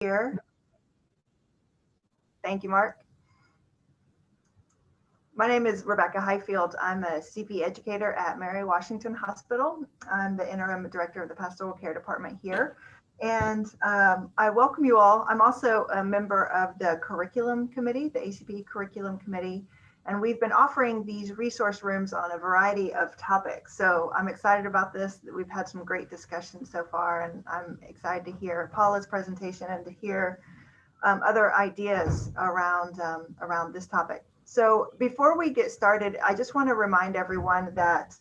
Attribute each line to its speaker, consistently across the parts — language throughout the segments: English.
Speaker 1: Here. Thank you, Mark. My name is Rebecca Highfield. I'm a CP educator at Mary Washington Hospital. I'm the interim director of the pastoral care department here. And I welcome you all. I'm also a member of the curriculum committee, the ACP curriculum committee. And we've been offering these resource rooms on a variety of topics. So I'm excited about this. We've had some great discussions so far, and I'm excited to hear Paula's presentation and to hear other ideas around this topic. So before we get started, I just want to remind everyone that,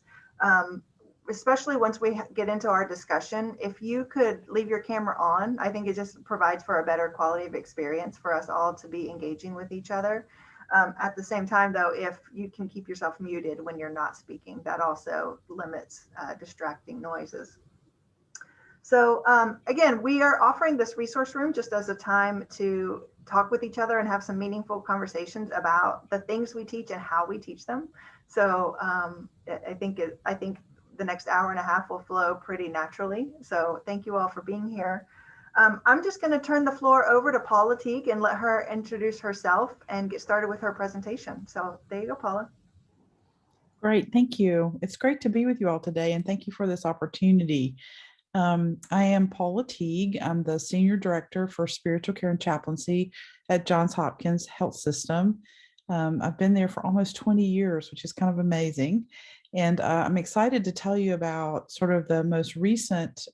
Speaker 1: especially once we get into our discussion, if you could leave your camera on, I think it just provides for a better quality of experience for us all to be engaging with each other. At the same time, though, if you can keep yourself muted when you're not speaking, that also limits distracting noises. So again, we are offering this resource room just as a time to talk with each other and have some meaningful conversations about the things we teach and how we teach them. So I think the next hour and a half will flow pretty naturally. So thank you all for being here. I'm just going to turn the floor over to Paula Teague and let her introduce herself and get started with her presentation. So there you go, Paula.
Speaker 2: Great, thank you. It's great to be with you all today, and thank you for this opportunity. I am Paula Teague. I'm the Senior Director for Spiritual Care and Chaplaincy at Johns Hopkins Health System. I've been there for almost 20 years, which is kind of amazing. And I'm excited to tell you about sort of the most recent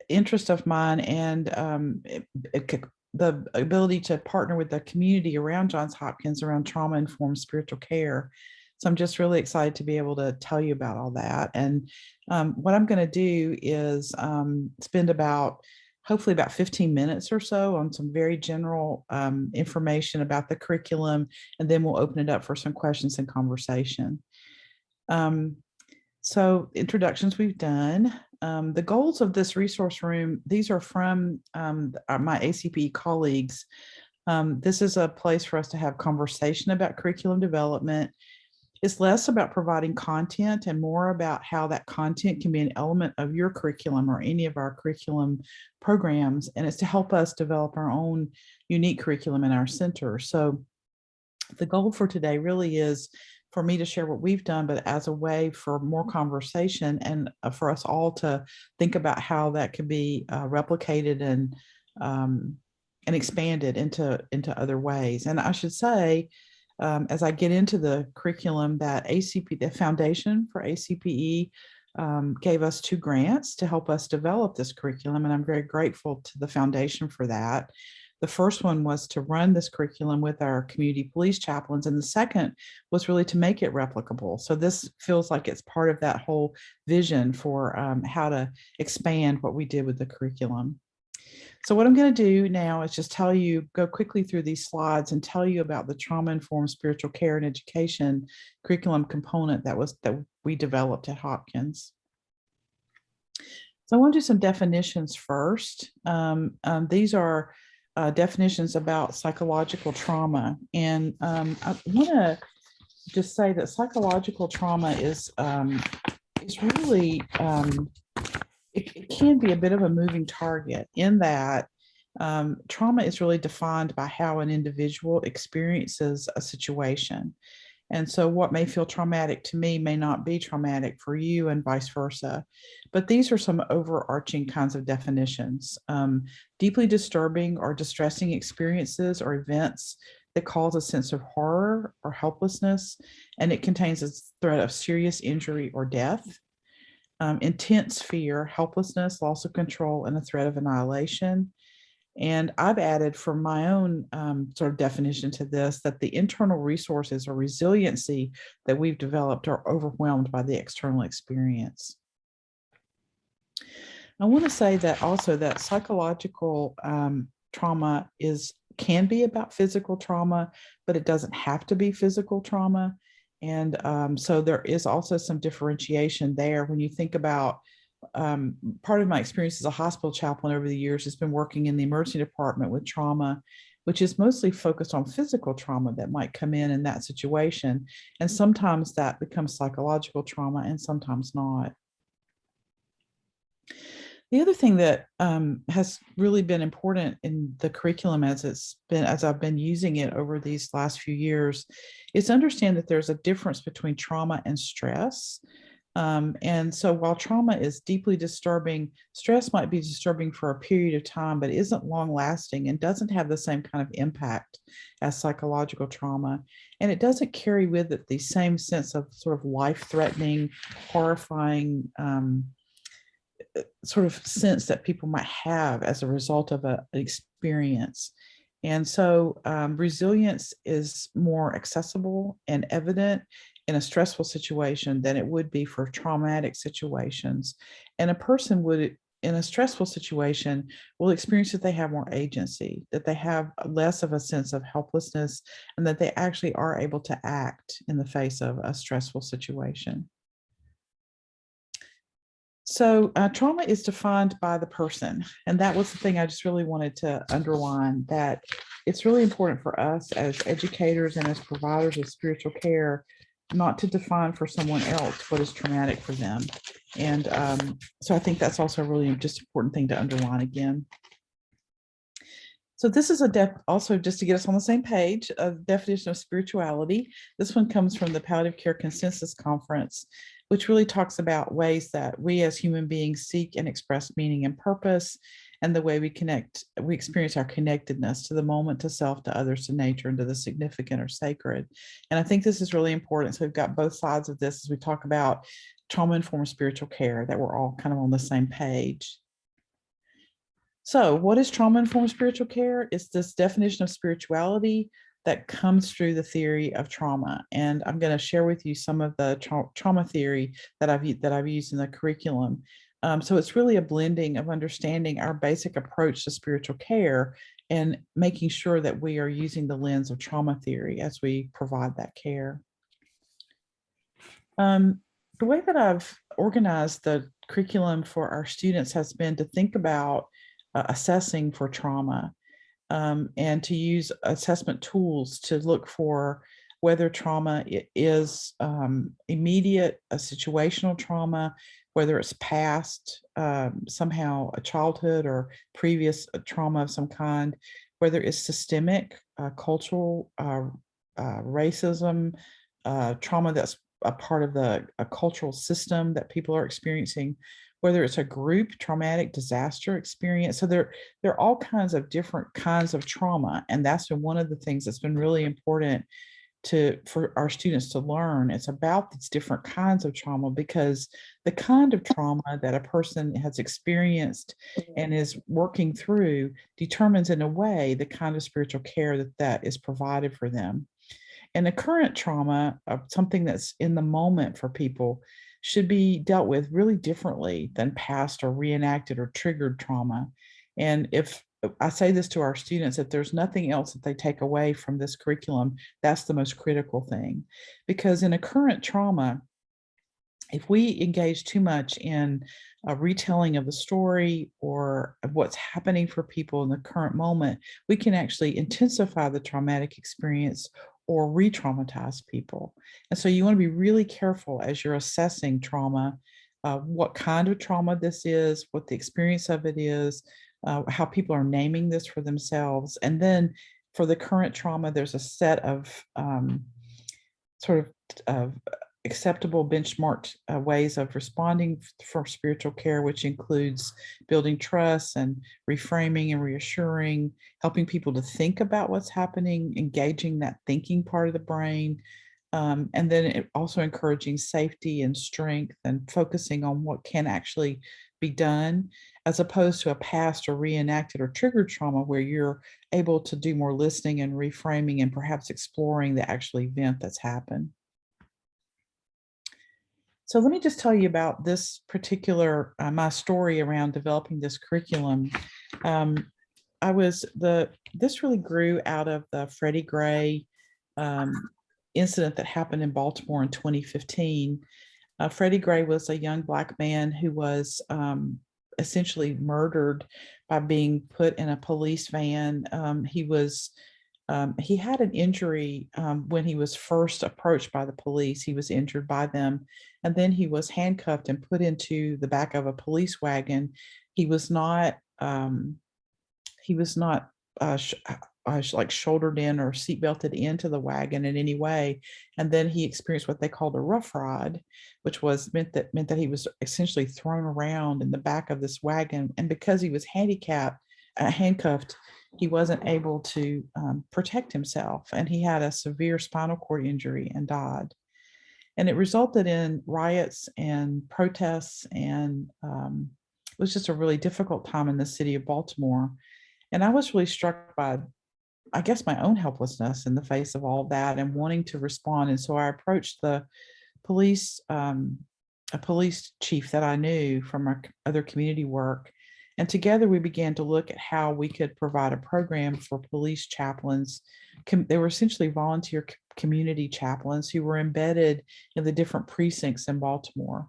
Speaker 2: interest of mine and the ability to partner with the community around Johns Hopkins around trauma-informed spiritual care. So I'm just really excited to be able to tell you about all that. And what I'm going to do is spend hopefully about 15 minutes or so on some very general information about the curriculum, and then we'll open it up for some questions and conversation. So introductions we've done. The goals of this resource room, these are from my ACP colleagues. This is a place for us to have conversation about curriculum development. It's less about providing content and more about how that content can be an element of your curriculum or any of our curriculum programs. And it's to help us develop our own unique curriculum in our center. So the goal for today really is for me to share what we've done, but as a way for more conversation and for us all to think about how that can be replicated and expanded into other ways. And I should say, as I get into the curriculum, that the Foundation for ACPE gave us 2 grants to help us develop this curriculum, and I'm very grateful to the foundation for that. The first one was to run this curriculum with our community police chaplains, and the second was really to make it replicable. So this feels like it's part of that whole vision for how to expand what we did with the curriculum. So what I'm going to do now is just go quickly through these slides and tell you about the trauma-informed spiritual care and education curriculum component that we developed at Hopkins. So I want to do some definitions first. These are definitions about psychological trauma. And I want to just say that psychological trauma is really, it can be a bit of a moving target in that trauma is really defined by how an individual experiences a situation. And so what may feel traumatic to me may not be traumatic for you, and vice versa. But these are some overarching kinds of definitions. Deeply disturbing or distressing experiences or events that cause a sense of horror or helplessness, and it contains a threat of serious injury or death. Intense fear, helplessness, loss of control, and a threat of annihilation. And I've added for my own sort of definition to this that the internal resources or resiliency that we've developed are overwhelmed by the external experience. I want to say that also that psychological trauma can be about physical trauma, but it doesn't have to be physical trauma. And so there is also some differentiation there when you think about part of my experience as a hospital chaplain over the years has been working in the emergency department with trauma, which is mostly focused on physical trauma that might come in that situation. And sometimes that becomes psychological trauma and sometimes not. The other thing that has really been important in the curriculum as I've been using it over these last few years is to understand that there's a difference between trauma and stress. And so while trauma is deeply disturbing, stress might be disturbing for a period of time, but isn't long lasting and doesn't have the same kind of impact as psychological trauma. And it doesn't carry with it the same sense of sort of life threatening, horrifying sort of sense that people might have as a result of an experience. And so resilience is more accessible and evident in a stressful situation than it would be for traumatic situations. And a person would, in a stressful situation, will experience that they have more agency, that they have less of a sense of helplessness, and that they actually are able to act in the face of a stressful situation. So trauma is defined by the person. And that was the thing I just really wanted to underline, that it's really important for us as educators and as providers of spiritual care not to define for someone else what is traumatic for them. And so I think that's also a really just important thing to underline again. So this is also just to get us on the same page, a definition of spirituality. This one comes from the Palliative Care Consensus Conference, which really talks about ways that we as human beings seek and express meaning and purpose, and the way we experience our connectedness to the moment, to self, to others, to nature, and to the significant or sacred. And I think this is really important. So we've got both sides of this as we talk about trauma-informed spiritual care, that we're all kind of on the same page. So, what is trauma-informed spiritual care? It's this definition of spirituality that comes through the theory of trauma. And I'm going to share with you some of the trauma theory that I've used in the curriculum. So it's really a blending of understanding our basic approach to spiritual care and making sure that we are using the lens of trauma theory as we provide that care. The way that I've organized the curriculum for our students has been to think about assessing for trauma, and to use assessment tools to look for whether trauma is immediate, a situational trauma, whether it's past, somehow a childhood or previous trauma of some kind, whether it's systemic, cultural, racism, trauma that's a part of a cultural system that people are experiencing, whether it's a group traumatic disaster experience. So there are all kinds of different kinds of trauma. And that's been one of the things that's been really important for our students to learn. It's about these different kinds of trauma, because the kind of trauma that a person has experienced and is working through determines in a way the kind of spiritual care that is provided for them. And the current trauma of something that's in the moment for people should be dealt with really differently than past or reenacted or triggered trauma. And if I say this to our students, if there's nothing else that they take away from this curriculum, that's the most critical thing. Because in a current trauma, if we engage too much in a retelling of the story or of what's happening for people in the current moment, we can actually intensify the traumatic experience or re-traumatize people. And so you want to be really careful as you're assessing trauma, what kind of trauma this is, what the experience of it is, how people are naming this for themselves. And then for the current trauma, there's a set of sort of acceptable benchmarked ways of responding for spiritual care, which includes building trust and reframing and reassuring, helping people to think about what's happening, engaging that thinking part of the brain, and then also encouraging safety and strength and focusing on what can actually be done, as opposed to a past or reenacted or triggered trauma where you're able to do more listening and reframing and perhaps exploring the actual event that's happened. So let me just tell you about this particular, my story around developing this curriculum. This really grew out of the Freddie Gray incident that happened in Baltimore in 2015. Freddie Gray was a young Black man who was essentially murdered by being put in a police van. He had an injury when he was first approached by the police. He was injured by them, and then he was handcuffed and put into the back of a police wagon He was not he was not like shouldered in or seat belted into the wagon in any way. And then he experienced what they called a rough ride, which was meant that he was essentially thrown around in the back of this wagon. And because he was handcuffed, he wasn't able to protect himself, and he had a severe spinal cord injury and died. And it resulted in riots and protests, and it was just a really difficult time in the city of Baltimore. And I was really struck by, I guess, my own helplessness in the face of all of that and wanting to respond. And so I approached the police, a police chief that I knew from our other community work. And together we began to look at how we could provide a program for police chaplains. They were essentially volunteer community chaplains who were embedded in the different precincts in Baltimore.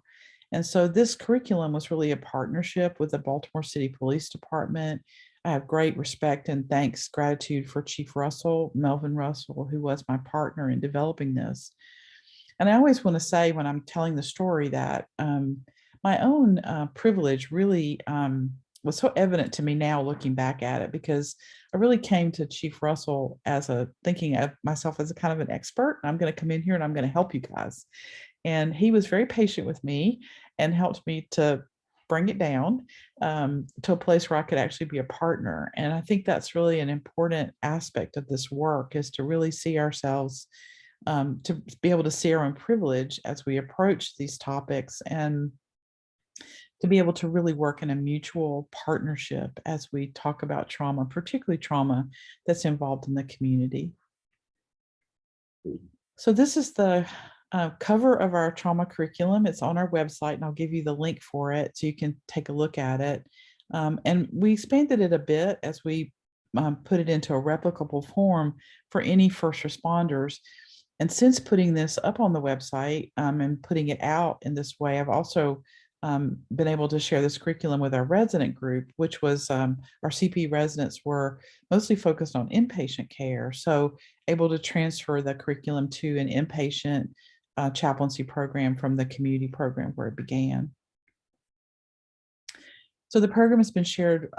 Speaker 2: And so this curriculum was really a partnership with the Baltimore City Police Department. I have great respect and gratitude for Chief Russell, Melvin Russell, who was my partner in developing this. And I always want to say when I'm telling the story that my own privilege really was so evident to me now looking back at it, because I really came to Chief Russell as thinking of myself as a kind of an expert. I'm going to come in here and I'm going to help you guys. And he was very patient with me and helped me to bring it down to a place where I could actually be a partner. And I think that's really an important aspect of this work, is to really see ourselves, to be able to see our own privilege as we approach these topics, and to be able to really work in a mutual partnership as we talk about trauma, particularly trauma that's involved in the community. So this is the cover of our trauma curriculum. It's on our website, and I'll give you the link for it so you can take a look at it. And we expanded it a bit as we put it into a replicable form for any first responders. And since putting this up on the website and putting it out in this way, I've also been able to share this curriculum with our resident group, which was our CP residents were mostly focused on inpatient care. So able to transfer the curriculum to an inpatient chaplaincy program from the community program where it began. So the program has been shared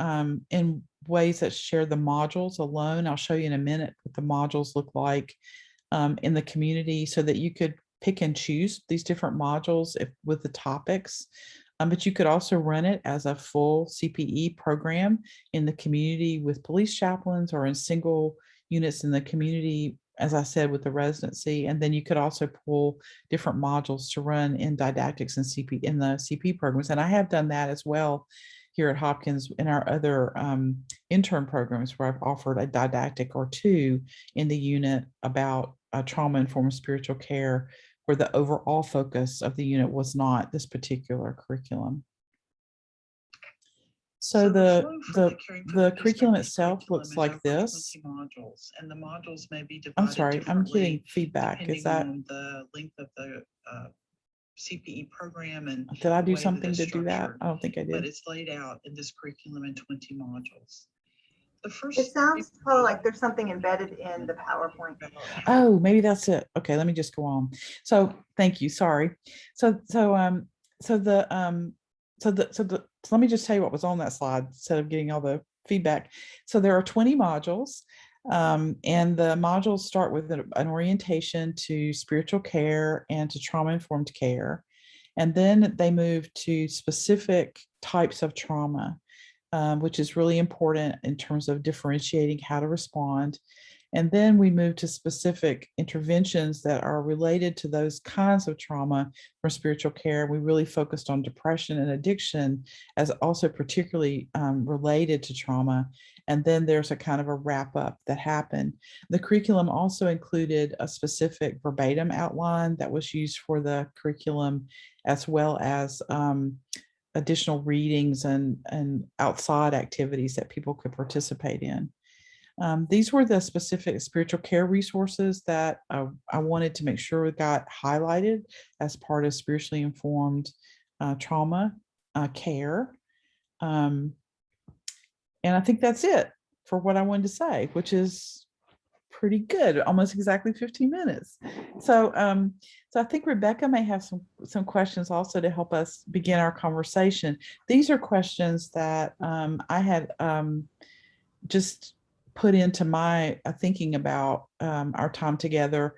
Speaker 2: in ways that share the modules alone. I'll show you in a minute what the modules look like in the community, so that you could pick and choose these different modules with the topics. But you could also run it as a full CPE program in the community with police chaplains, or in single units in the community, as I said, with the residency. And then you could also pull different modules to run in didactics and CP in the CP programs. And I have done that as well here at Hopkins in our other intern programs, where I've offered a didactic or two in the unit about trauma-informed spiritual care, where the overall focus of the unit was not this particular curriculum. So the curriculum itself looks like this.
Speaker 3: Modules, and the modules may be divided.
Speaker 2: I'm sorry, I'm getting feedback. Is that
Speaker 3: on the length of the CPE program? And
Speaker 2: did I do something to do that? I don't think I
Speaker 3: but
Speaker 2: did.
Speaker 3: it's laid out in this curriculum in 20 modules. The first,
Speaker 1: It sounds like there's something embedded in the PowerPoint.
Speaker 2: Oh, maybe that's it. Okay, let me just go on. So thank you. Sorry. So let me just tell you what was on that slide instead of getting all the feedback. So there are 20 modules, and the modules start with an orientation to spiritual care and to trauma-informed care. And then they move to specific types of trauma, which is really important in terms of differentiating how to respond. And then we move to specific interventions that are related to those kinds of trauma from spiritual care. We really focused on depression and addiction as also particularly related to trauma. And then there's a kind of a wrap up that happened. The curriculum also included a specific verbatim outline that was used for the curriculum, as well as additional readings and outside activities that people could participate in. These were the specific spiritual care resources that I wanted to make sure got highlighted as part of spiritually informed trauma care. And I think that's it for what I wanted to say, which is pretty good, almost exactly 15 minutes. So, so I think Rebecca may have some questions also to help us begin our conversation. These are questions that I had just put into my thinking about our time together,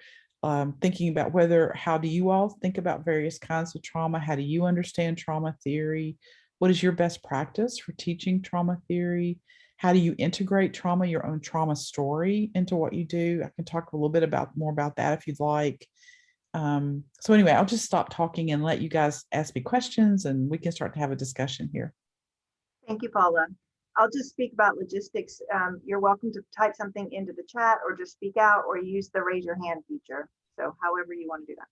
Speaker 2: thinking about how do you all think about various kinds of trauma? How do you understand trauma theory? What is your best practice for teaching trauma theory? How do you integrate trauma, your own trauma story, into what you do? I can talk a little bit more about that if you'd like. So anyway, I'll just stop talking and let you guys ask me questions, and we can start to have a discussion here.
Speaker 1: Thank you, Paula. I'll just speak about logistics. You're welcome to type something into the chat or just speak out or use the raise your hand feature. So however you want to do that.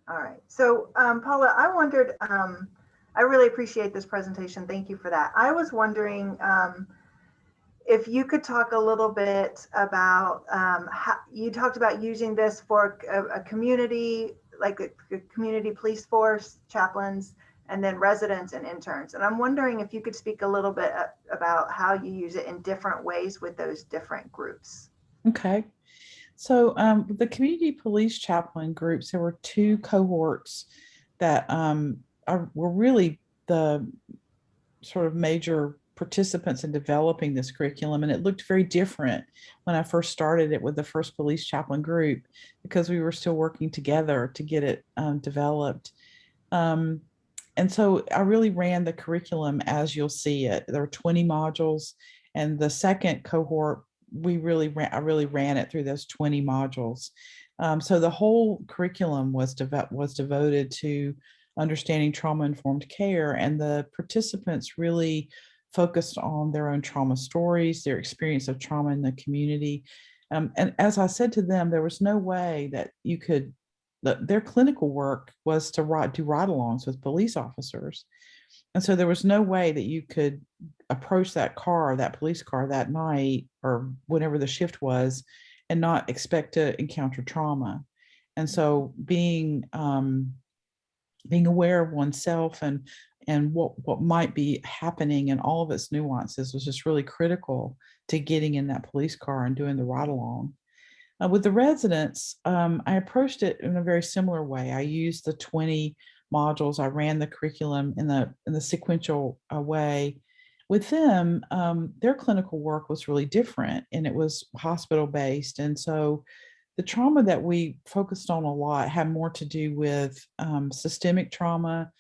Speaker 1: All right. So Paula, I wondered, I really appreciate this presentation. Thank you for that. I was wondering if you could talk a little bit about how you talked about using this for a community, like a community police force, chaplains, and then residents and interns. And I'm wondering if you could speak a little bit about how you use it in different ways with those different groups.
Speaker 2: Okay. So the community police chaplain groups, there were two cohorts that were really the sort of major participants in developing this curriculum. And it looked very different when I first started it with the first police chaplain group, because we were still working together to get it developed. And so I really ran the curriculum as you'll see it. There were 20 modules, and the second cohort, I really ran it through those 20 modules. So the whole curriculum was devoted to understanding trauma-informed care, and the participants really focused on their own trauma stories, their experience of trauma in the community. And as I said to them, there was no way that you could, their clinical work was to do ride-alongs with police officers. And so there was no way that you could approach that police car that night or whenever the shift was and not expect to encounter trauma. And so being aware of oneself and what might be happening and all of its nuances was just really critical to getting in that police car and doing the ride along. With the residents, I approached it in a very similar way. I used the 20 modules. I ran the curriculum in the sequential way. With them, their clinical work was really different, and it was hospital based. And so the trauma that we focused on a lot had more to do with systemic trauma,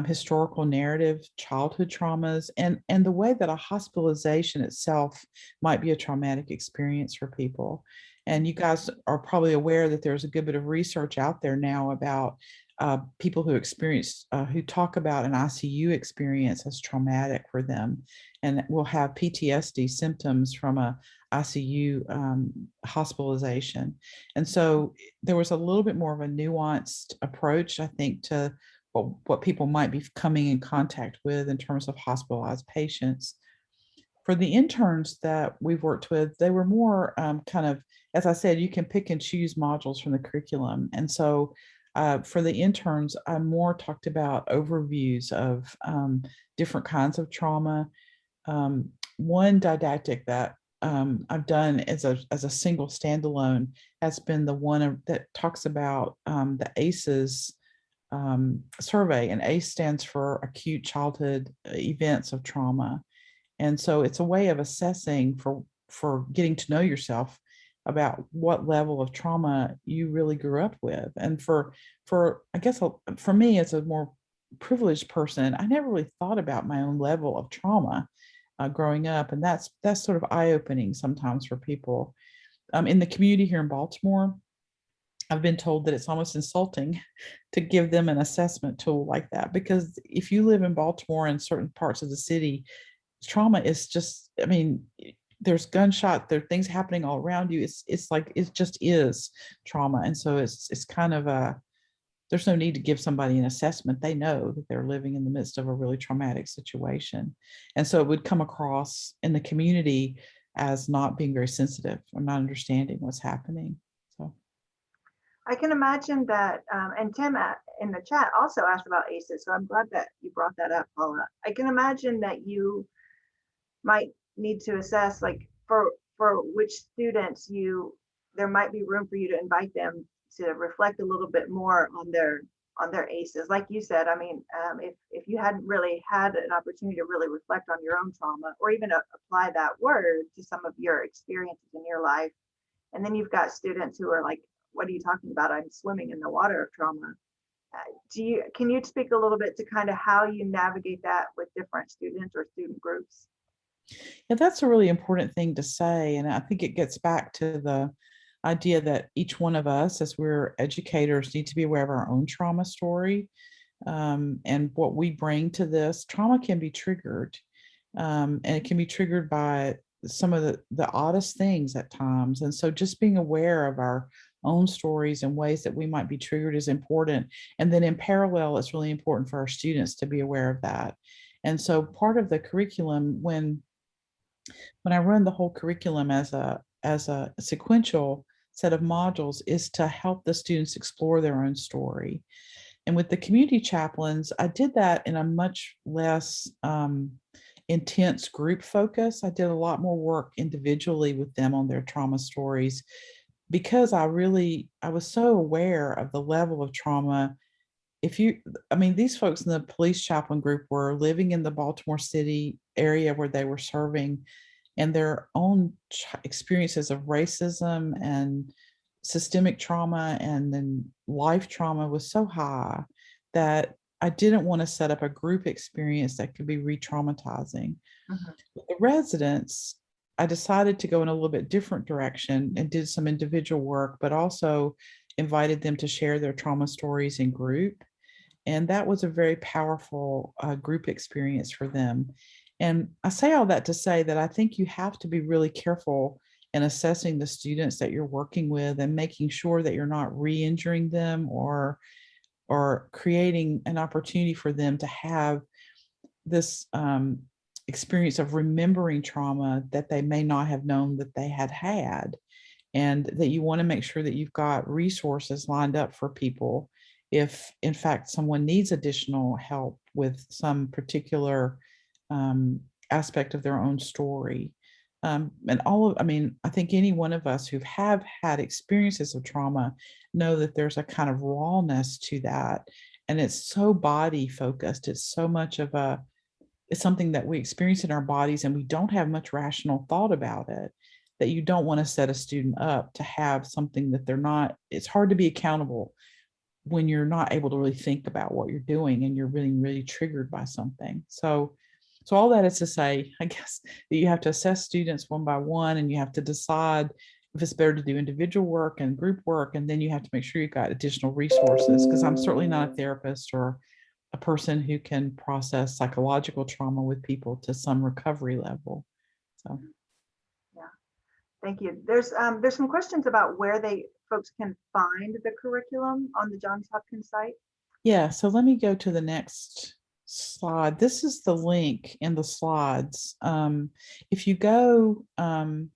Speaker 2: historical narrative, childhood traumas, and the way that a hospitalization itself might be a traumatic experience for people. And you guys are probably aware that there's a good bit of research out there now about people who talk about an ICU experience as traumatic for them, and will have PTSD symptoms from a ICU hospitalization. And so there was a little bit more of a nuanced approach, I think, to what people might be coming in contact with in terms of hospitalized patients. For the interns that we've worked with, they were more kind of, as I said, you can pick and choose modules from the curriculum. And so for the interns, I more talked about overviews of different kinds of trauma. One didactic that I've done as a single standalone has been the one that talks about the ACEs survey, and ACE stands for Acute Childhood Events of Trauma. And so it's a way of assessing for getting to know yourself about what level of trauma you really grew up with. And for I guess for me as a more privileged person, I never really thought about my own level of trauma growing up, and that's sort of eye-opening sometimes for people. In the community here in Baltimore, I've been told that it's almost insulting to give them an assessment tool like that, because if you live in Baltimore and certain parts of the city, trauma is just, I mean, there's gunshot, there are things happening all around you. It's like, it just is trauma. And so it's kind of there's no need to give somebody an assessment. They know that they're living in the midst of a really traumatic situation. And so it would come across in the community as not being very sensitive or not understanding what's happening. So
Speaker 1: I can imagine that, and Tim in the chat also asked about ACEs, so I'm glad that you brought that up, Paula. I can imagine that you might need to assess, like, for which students there might be room for you to invite them to reflect a little bit more on their ACEs. Like you said, I mean, if you hadn't really had an opportunity to really reflect on your own trauma, or even apply that word to some of your experiences in your life, and then you've got students who are like, what are you talking about? I'm swimming in the water of trauma. Can you speak a little bit to kind of how you navigate that with different students or student groups?
Speaker 2: yeah, that's a really important thing to say. And I think it gets back to the idea that each one of us, as we're educators, need to be aware of our own trauma story, and what we bring to this. Trauma can be triggered, and it can be triggered by some of the oddest things at times. And so just being aware of our own stories and ways that we might be triggered is important. And then in parallel, it's really important for our students to be aware of that. And so part of the curriculum, when I run the whole curriculum as a sequential set of modules, is to help the students explore their own story. And with the community chaplains, I did that in a much less intense group focus. I did a lot more work individually with them on their trauma stories, because I was so aware of the level of trauma. These folks in the police chaplain group were living in the Baltimore City area where they were serving, and their own experiences of racism and systemic trauma and then life trauma was so high that I didn't want to set up a group experience that could be re-traumatizing.
Speaker 1: Mhm.
Speaker 2: With the residents, I decided to go in a little bit different direction and did some individual work, but also invited them to share their trauma stories in group. And that was a very powerful group experience for them. And I say all that to say that I think you have to be really careful in assessing the students that you're working with and making sure that you're not re-injuring them or creating an opportunity for them to have this experience of remembering trauma that they may not have known that they had had. And that you want to make sure that you've got resources lined up for people if in fact someone needs additional help with some particular aspect of their own story. I think any one of us who have had experiences of trauma know that there's a kind of rawness to that, and it's so body focused. It's so much of it's something that we experience in our bodies, and we don't have much rational thought about it, that you don't want to set a student up to have something that they're not. It's hard to be accountable when you're not able to really think about what you're doing and you're really, really triggered by something. So all that is to say, I guess, that you have to assess students one by one, and you have to decide if it's better to do individual work and group work. And then you have to make sure you've got additional resources, because I'm certainly not a therapist or a person who can process psychological trauma with people to some recovery level. So
Speaker 1: Yeah, thank you. There's some questions about where folks can find the curriculum on the Johns Hopkins site.
Speaker 2: yeah, so let me go to the next slide. This is the link in the slides. If you go to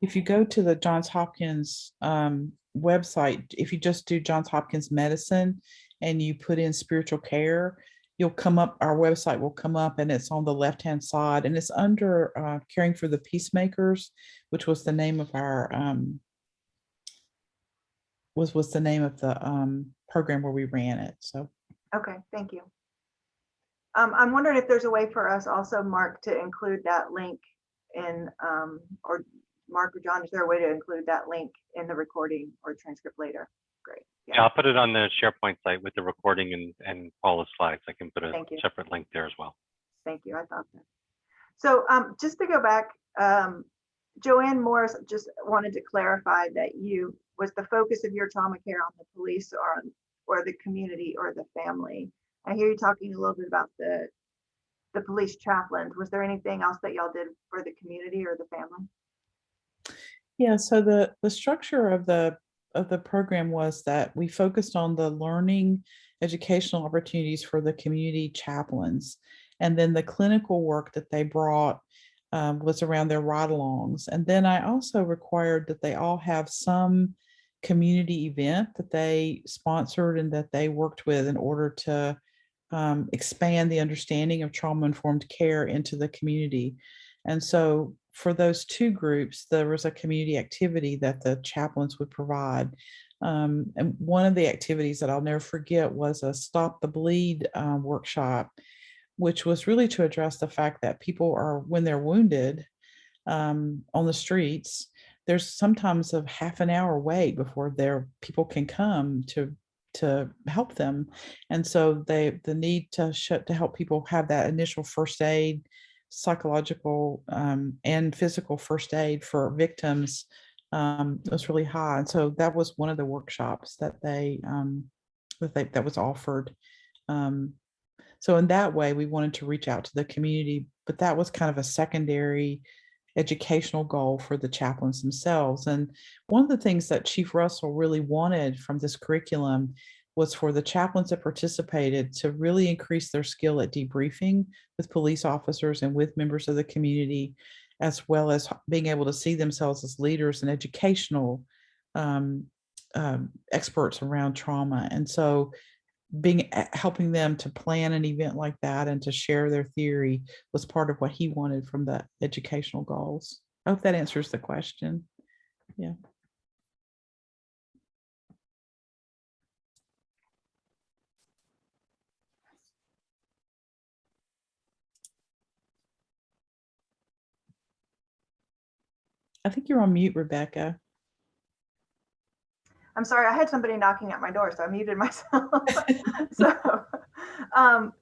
Speaker 2: the Johns Hopkins website, if you just do Johns Hopkins Medicine and you put in spiritual care, you'll come up, our website will come up, and it's on the left-hand side, and it's under Caring for the Peacemakers, which was the name of our was the name of the program where we ran it. So
Speaker 1: Okay, thank you. I'm wondering if there's a way for us also, Mark, to include that link in, or Mark or John, is there a way to include that link in the recording or transcript later? Great.
Speaker 4: Yeah, I'll put it on the SharePoint site with the recording and Paula's slides. I can put a
Speaker 1: Thank you.
Speaker 4: separate link there as well.
Speaker 1: Thank you. I thought that. So just to go back, Joanne Morris just wanted to clarify that was the focus of your trauma care on the police or the community or the family. I hear you talking a little bit about the police chaplains. Was there anything else that y'all did for the community or the family?
Speaker 2: yeah, so the structure of the program was that we focused on the learning educational opportunities for the community chaplains, and then the clinical work that they brought was around their ride-alongs. And then I also required that they all have some community event that they sponsored and that they worked with in order to expand the understanding of trauma-informed care into the community. And so for those two groups, there was a community activity that the chaplains would provide. And one of the activities that I'll never forget was a Stop the Bleed workshop, which was really to address the fact that people are, when they're wounded on the streets, there's sometimes a half an hour wait before people can come to help them. And so the need to help people have that initial first aid, psychological and physical first aid for victims was really high. And so that was one of the workshops that that was offered. So in that way, we wanted to reach out to the community, but that was kind of a secondary educational goal for the chaplains themselves. And one of the things that Chief Russell really wanted from this curriculum was for the chaplains that participated to really increase their skill at debriefing with police officers and with members of the community, as well as being able to see themselves as leaders and educational experts around trauma. And so helping them to plan an event like that and to share their theory was part of what he wanted from the educational goals. I hope that answers the question. Yeah. I think you're on mute, Rebecca.
Speaker 1: I'm sorry, I had somebody knocking at my door, so I muted myself.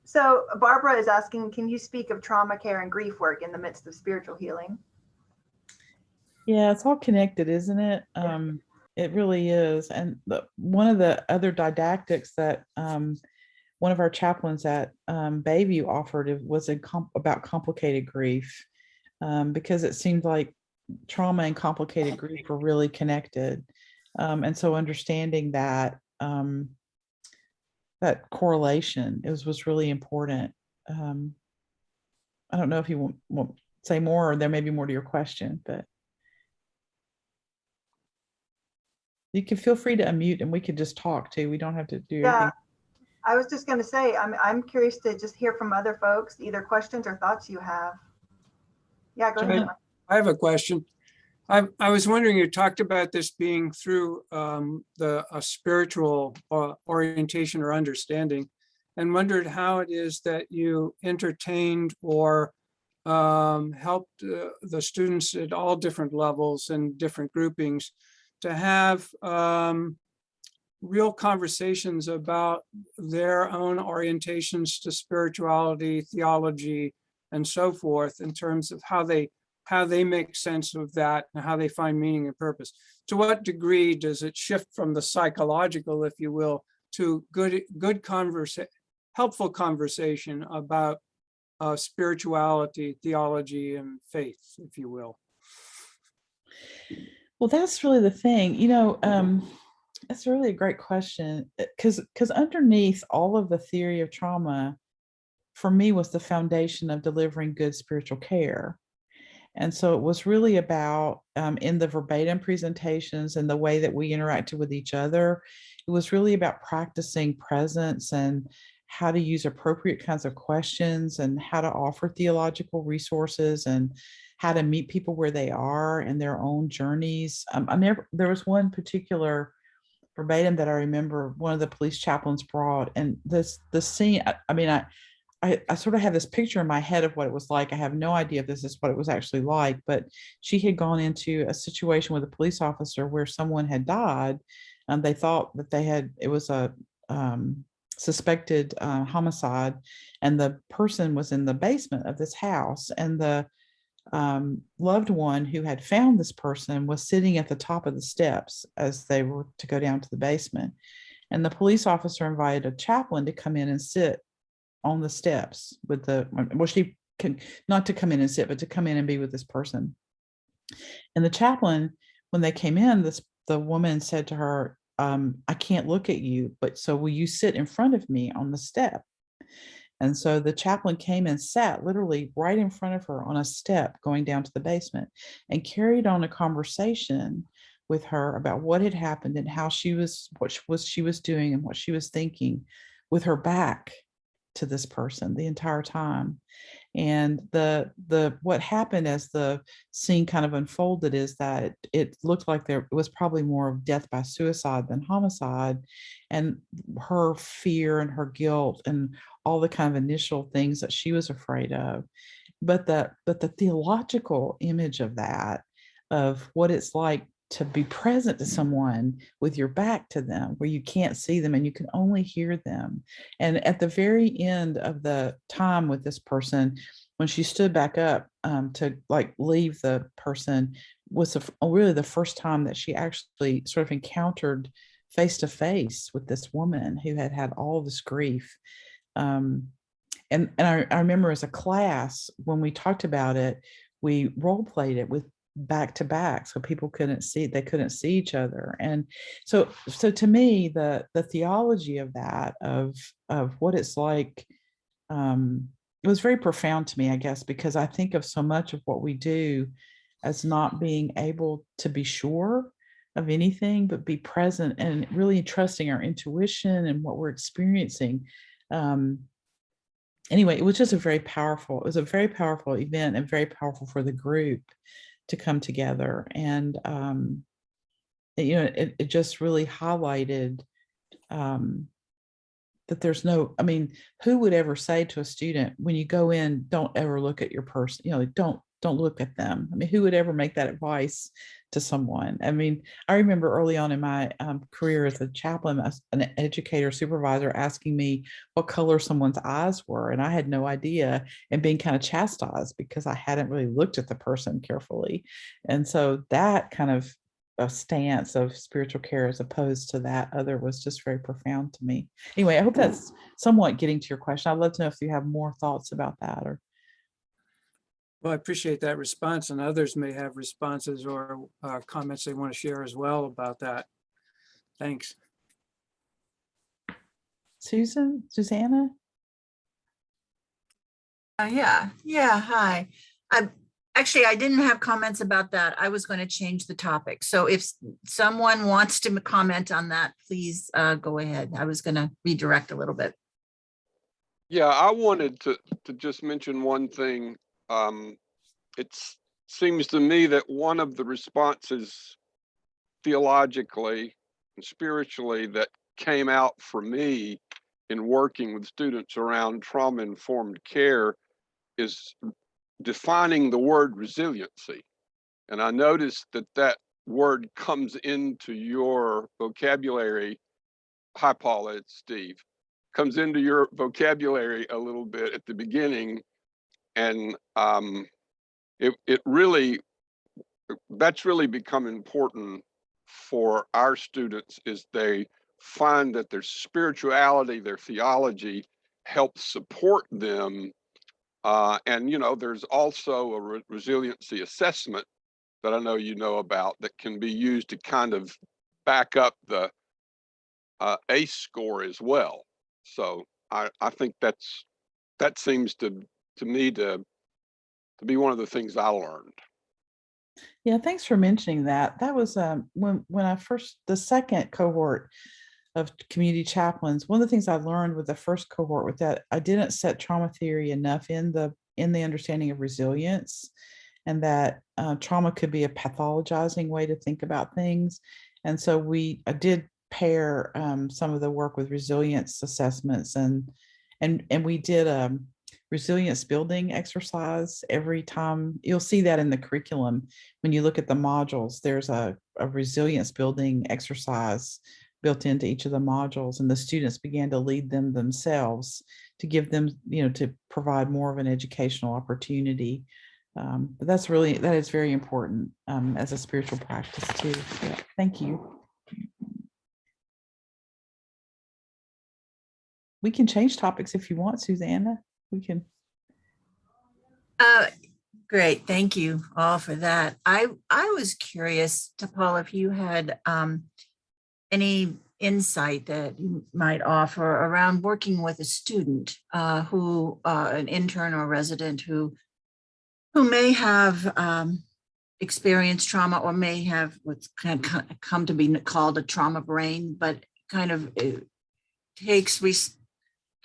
Speaker 1: So Barbara is asking, can you speak of trauma care and grief work in the midst of spiritual healing?
Speaker 2: Yeah, it's all connected, isn't it? It really is. And one of the other didactics that one of our chaplains at Bayview offered was about complicated grief, because it seemed like trauma and complicated grief were really connected. And so understanding that that correlation was really important. I don't know if you want to say more, or there may be more to your question, but you can feel free to unmute and we could just talk too. We don't have to do anything.
Speaker 1: I was just going to say, I'm curious to just hear from other folks, either questions or thoughts you have. Yeah, go ahead.
Speaker 5: I have a question. I was wondering, you talked about this being through a spiritual orientation or understanding, and wondered how it is that you entertained or helped the students at all different levels and different groupings to have real conversations about their own orientations to spirituality, theology, and so forth, in terms of how they make sense of that and how they find meaning and purpose. To what degree does it shift from the psychological, if you will, to good conversation, helpful conversation about spirituality, theology, and faith, if you will?
Speaker 2: Well, that's really the thing, that's really a great question, because underneath all of the theory of trauma, for me, was the foundation of delivering good spiritual care. And so it was really about, in the verbatim presentations and the way that we interacted with each other, it was really about practicing presence and how to use appropriate kinds of questions and how to offer theological resources and how to meet people where they are in their own journeys. There was one particular verbatim that I remember one of the police chaplains brought, and the scene, I sort of have this picture in my head of what it was like. I have no idea if this is what it was actually like, but she had gone into a situation with a police officer where someone had died. And they thought that it was a suspected homicide, and the person was in the basement of this house. And the loved one who had found this person was sitting at the top of the steps as they were to go down to the basement. And the police officer invited a chaplain to come in and sit on the steps with she can not to come in and sit, but to come in and be with this person. And the chaplain, when they came in, the woman said to her, I can't look at you, but so will you sit in front of me on the step? And so the chaplain came and sat literally right in front of her on a step going down to the basement and carried on a conversation with her about what had happened and how she was, she was doing and what she was thinking, with her back to this person the entire time. And what happened as the scene kind of unfolded is that it looked like there was probably more of death by suicide than homicide, and her fear and her guilt and all the kind of initial things that she was afraid of. But the theological image of that, of what it's like to be present to someone with your back to them, where you can't see them and you can only hear them. And at the very end of the time with this person, when she stood back up to like leave the person, was really the first time that she actually sort of encountered face to face with this woman who had had all this grief. And I remember as a class, when we talked about it, we role played it with back to back, so people couldn't see each other. And so to me, the theology of that, of what it's like, it was very profound to me, I guess, because I think of so much of what we do as not being able to be sure of anything, but be present and really trusting our intuition and what we're experiencing. Anyway, it was just it was a very powerful event, and very powerful for the group to come together. And it just really highlighted that there's no, I mean, who would ever say to a student, when you go in, don't ever look at your person, don't look at them. I mean, who would ever make that advice to someone? I mean, I remember early on in my career as a chaplain, an educator supervisor asking me what color someone's eyes were, and I had no idea, and being kind of chastised because I hadn't really looked at the person carefully. And so that kind of a stance of spiritual care as opposed to that other was just very profound to me. Anyway, I hope that's somewhat getting to your question. I'd love to know if you have more thoughts about that. Or
Speaker 5: Well, I appreciate that response, and others may have responses or comments they want to share as well about that. Thanks.
Speaker 2: Susanna?
Speaker 6: Yeah, hi. I didn't have comments about that. I was going to change the topic. So if someone wants to comment on that, please go ahead. I was going to redirect a little bit.
Speaker 7: Yeah, I wanted to just mention one thing. It seems to me that one of the responses theologically and spiritually that came out for me in working with students around trauma-informed care is defining the word resiliency. And I noticed that word comes into your vocabulary. Hi, Paula, it's Steve. Comes into your vocabulary a little bit at the beginning. And it really, that's really become important for our students, is they find that their spirituality, their theology helps support them. And there's also a resiliency assessment that I know you know about that can be used to kind of back up the ACE score as well. So I think that seems to me to be one of the things I learned.
Speaker 2: Yeah, thanks for mentioning that. That was when the second cohort of community chaplains, one of the things I learned with the first cohort was that I didn't set trauma theory enough in the understanding of resilience, and that trauma could be a pathologizing way to think about things. And so I did pair some of the work with resilience assessments, and we did a resilience building exercise every time. You'll see that in the curriculum when you look at the modules. There's a resilience building exercise built into each of the modules, and the students began to lead them themselves to give them, to provide more of an educational opportunity. But that is very important as a spiritual practice too. So, thank you. We can change topics if you want, Susanna. We can.
Speaker 6: Great, thank you all for that. I was curious, to Paul, if you had any insight that you might offer around working with a student who, an intern or resident who may have experienced trauma or may have what's kind of come to be called a trauma brain, but kind of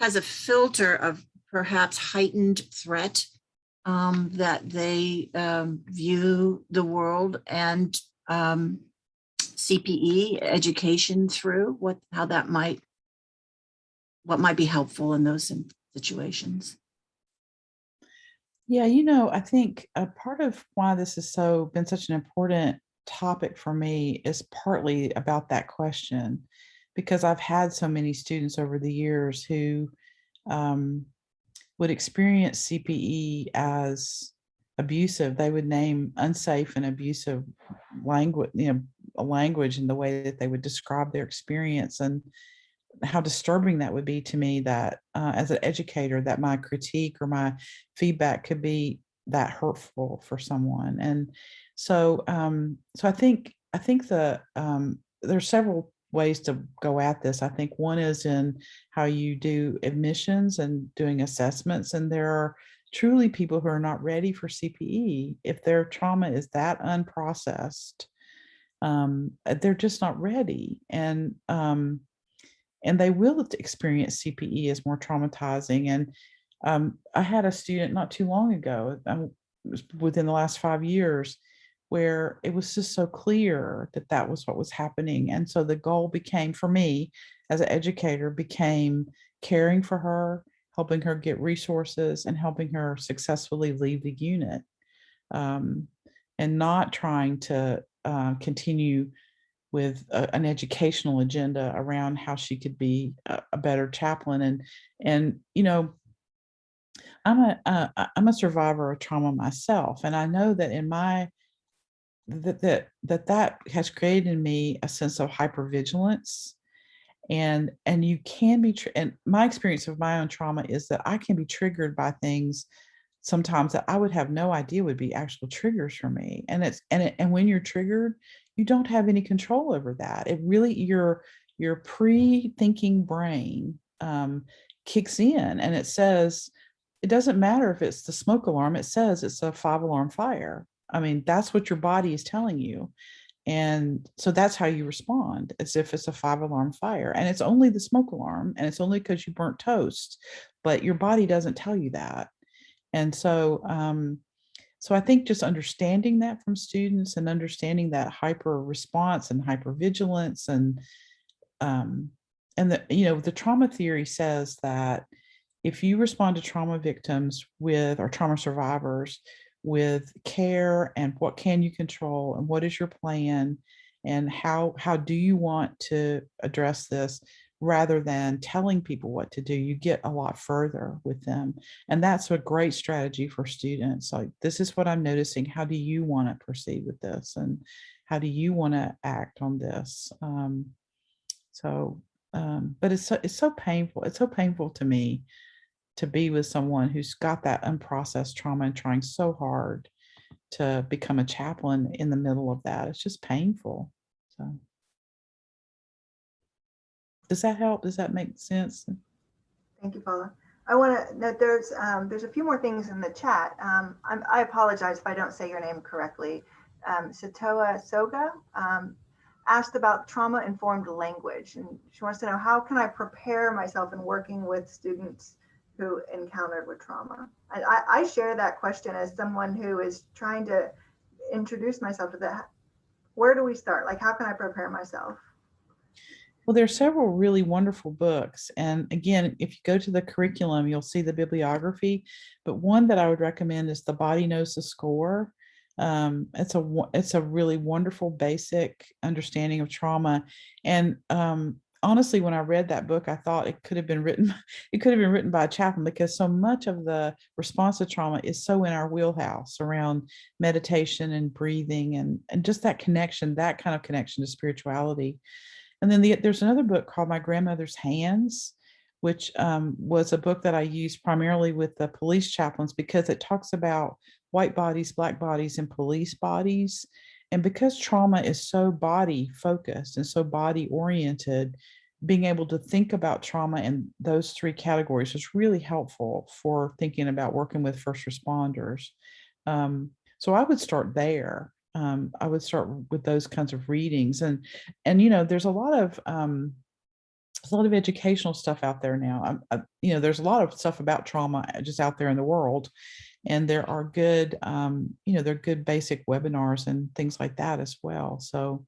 Speaker 6: has a filter of perhaps heightened threat that they view the world and CPE education through, what might be helpful in those situations.
Speaker 2: Yeah, I think a part of why this has been such an important topic for me is partly about that question, because I've had so many students over the years who would experience CPE as abusive. They would name unsafe and abusive language, a language in the way that they would describe their experience, and how disturbing that would be to me, that as an educator, that my critique or my feedback could be that hurtful for someone. And so I think there's several ways to go at this. I think one is in how you do admissions and doing assessments, and there are truly people who are not ready for CPE. If their trauma is that unprocessed, they're just not ready. And they will experience CPE as more traumatizing. And I had a student not too long ago, within the last 5 years, where it was just so clear that that was what was happening. And so the goal became, for me as an educator, became caring for her, helping her get resources, and helping her successfully leave the unit, and not trying to continue with an educational agenda around how she could be a better chaplain. And I'm a survivor of trauma myself, and I know that in my that has created in me a sense of hypervigilance. And you can be, and my experience of my own trauma is that I can be triggered by things sometimes that I would have no idea would be actual triggers for me. And when you're triggered, you don't have any control over that. It really, your pre-thinking brain kicks in, and it says, it doesn't matter if it's the smoke alarm, it says it's a 5-alarm fire. I mean, that's what your body is telling you. And so that's how you respond, as if it's a 5-alarm fire. And it's only the smoke alarm, and it's only because you burnt toast, but your body doesn't tell you that. And so I think just understanding that from students, and understanding that hyper response and hypervigilance, and the trauma theory says that if you respond to trauma victims or trauma survivors with care, and what can you control, and what is your plan, and how do you want to address this, rather than telling people what to do, you get a lot further with them. And that's a great strategy for students. Like, this is what I'm noticing. How do you want to proceed with this? And how do you want to act on this? But it's so painful. It's so painful to me to be with someone who's got that unprocessed trauma and trying so hard to become a chaplain in the middle of that. It's just painful. So does that help? Does that make sense?
Speaker 1: Thank you, Paula. I want to note there's a few more things in the chat. I apologize if I don't say your name correctly. Satoa Soga asked about trauma-informed language, and she wants to know, how can I prepare myself in working with students who encountered with trauma? I share that question as someone who is trying to introduce myself to that. Where do we start? Like, how can I prepare myself?
Speaker 2: Well, there are several really wonderful books. And again, if you go to the curriculum, you'll see the bibliography. But one that I would recommend is The Body Knows the Score. It's a really wonderful basic understanding of trauma. And honestly, when I read that book, I thought it could have been written by a chaplain, because so much of the response to trauma is so in our wheelhouse around meditation and breathing, and just that connection, that kind of connection to spirituality. And then there's another book called My Grandmother's Hands, which was a book that I used primarily with the police chaplains, because it talks about white bodies, black bodies, and police bodies. And because trauma is so body focused and so body oriented, being able to think about trauma in those three categories is really helpful for thinking about working with first responders. So I would start there. I would start with those kinds of readings, and there's a lot of educational stuff out there now. There's a lot of stuff about trauma just out there in the world, and there are good, there are good basic webinars and things like that as well. So,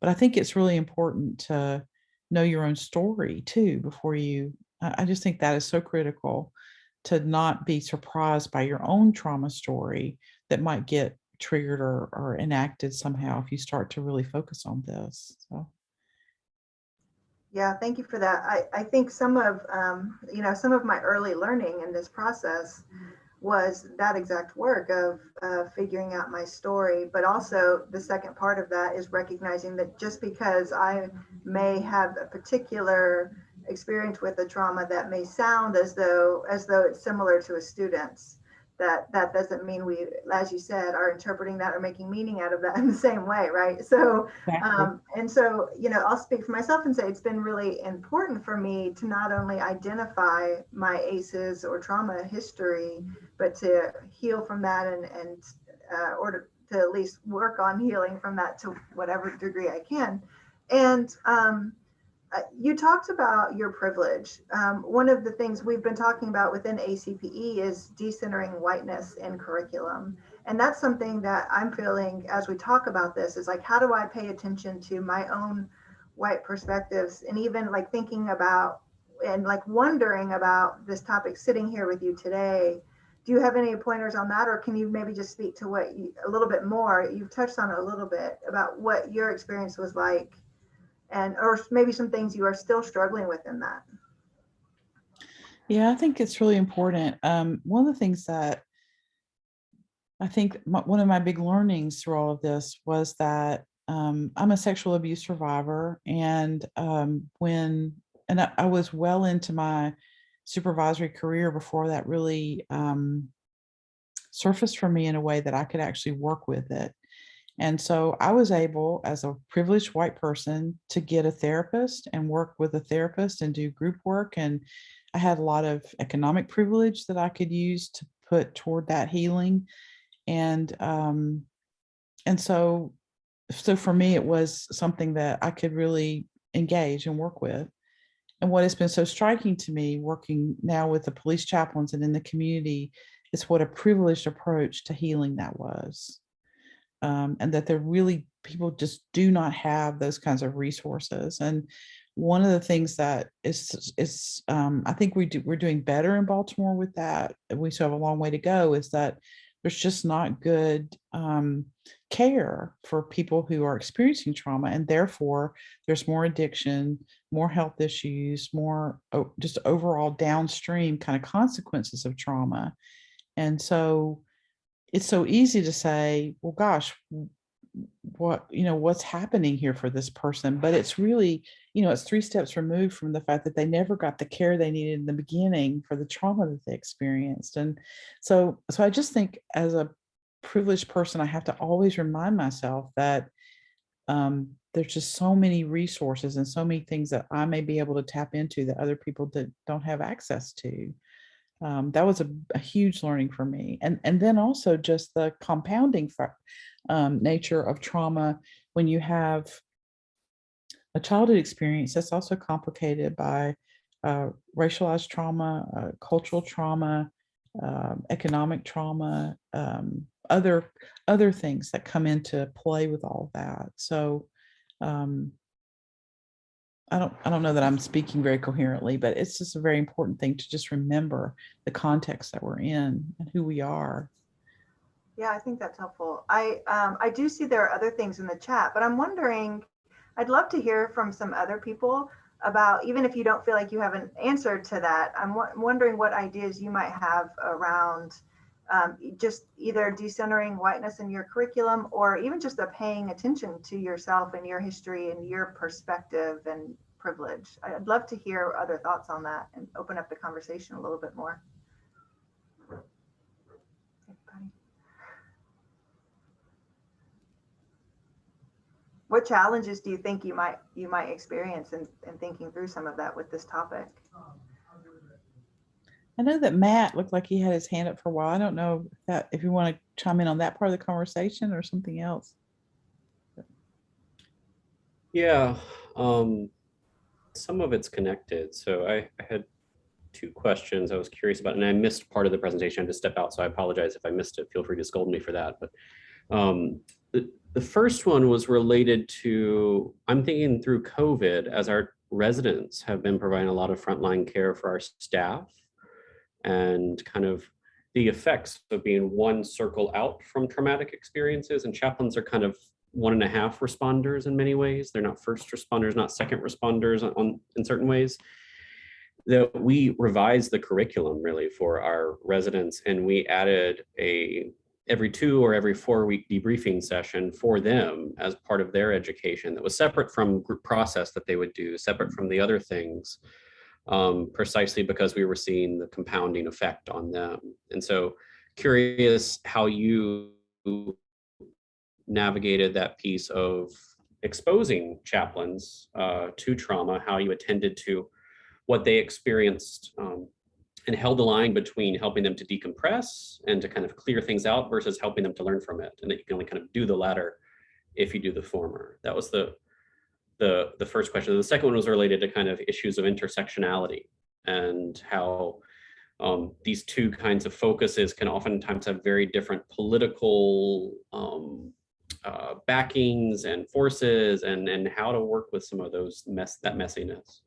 Speaker 2: but I think it's really important to know your own story too before you. I just think that is so critical, to not be surprised by your own trauma story that might get triggered or enacted somehow if you start to really focus on this. So.
Speaker 1: Yeah, thank you for that. I think some of some of my early learning in this process was that exact work of figuring out my story. But also the second part of that is recognizing that just because I may have a particular experience with a trauma that may sound as though it's similar to a student's, that doesn't mean we, as you said, are interpreting that or making meaning out of that in the same way, right? So
Speaker 2: Exactly.
Speaker 1: and so, I'll speak for myself and say it's been really important for me to not only identify my ACEs or trauma history, but to heal from that or to at least work on healing from that to whatever degree I can. And you talked about your privilege. One of the things we've been talking about within ACPE is decentering whiteness in curriculum. And that's something that I'm feeling as we talk about this is like, how do I pay attention to my own white perspectives? And even like thinking about and like wondering about this topic sitting here with you today. Do you have any pointers on that? Or can you maybe just speak to a little bit more? You've touched on it a little bit about what your experience was like, and or maybe some things you are still struggling with in that.
Speaker 2: Yeah, I think it's really important. One of the things that I think one of my big learnings through all of this was that I'm a sexual abuse survivor, and I was well into my supervisory career before that really surfaced for me in a way that I could actually work with it. And so I was able, as a privileged white person, to get a therapist and work with a therapist and do group work. And I had a lot of economic privilege that I could use to put toward that healing. And so for me, it was something that I could really engage and work with. And what has been so striking to me working now with the police chaplains and in the community is what a privileged approach to healing that was. And that people just do not have those kinds of resources. And one of the things that is I think we're doing better in Baltimore with that. We still have a long way to go. Is that there's just not good care for people who are experiencing trauma, and therefore there's more addiction, more health issues, more just overall downstream kind of consequences of trauma. And so it's so easy to say, well, gosh, what's happening here for this person? But it's really, it's 3 steps removed from the fact that they never got the care they needed in the beginning for the trauma that they experienced. And so I just think as a privileged person, I have to always remind myself that there's just so many resources and so many things that I may be able to tap into that other people that don't have access to. That was a huge learning for me. And then also just the compounding nature of trauma when you have a childhood experience that's also complicated by racialized trauma, cultural trauma, economic trauma, other things that come into play with all of that. So I don't know that I'm speaking very coherently, but it's just a very important thing to just remember the context that we're in and who we are.
Speaker 1: Yeah, I think that's helpful. I do see there are other things in the chat, but I'm wondering, I'd love to hear from some other people about, even if you don't feel like you have an answer to that, I'm wondering what ideas you might have around just either decentering whiteness in your curriculum, or even just the paying attention to yourself and your history and your perspective and privilege. I'd love to hear other thoughts on that and open up the conversation a little bit more. Anybody? What challenges do you think you might experience in thinking through some of that with this topic?
Speaker 2: I know that Matt looked like he had his hand up for a while. I don't know if you want to chime in on that part of the conversation or something else.
Speaker 8: Yeah, some of it's connected. So I had two questions I was curious about, and I missed part of the presentation. I had to step out, so I apologize if I missed it. Feel free to scold me for that. But the first one was related to, I'm thinking through COVID, as our residents have been providing a lot of frontline care for our staff, and kind of the effects of being one circle out from traumatic experiences. And chaplains are kind of 1.5 responders in many ways. They're not first responders, not second responders in certain ways. That we revised the curriculum really for our residents, and we added a every 2 or every 4 week debriefing session for them as part of their education that was separate from group process that they would do, separate from the other things, precisely because we were seeing the compounding effect on them. And so curious how you navigated that piece of exposing chaplains to trauma, how you attended to what they experienced, and held the line between helping them to decompress and to kind of clear things out versus helping them to learn from it, and that you can only kind of do the latter if you do the former. That was the first question. The second one was related to kind of issues of intersectionality and how these two kinds of focuses can oftentimes have very different political backings and forces, and how to work with some of those that messiness.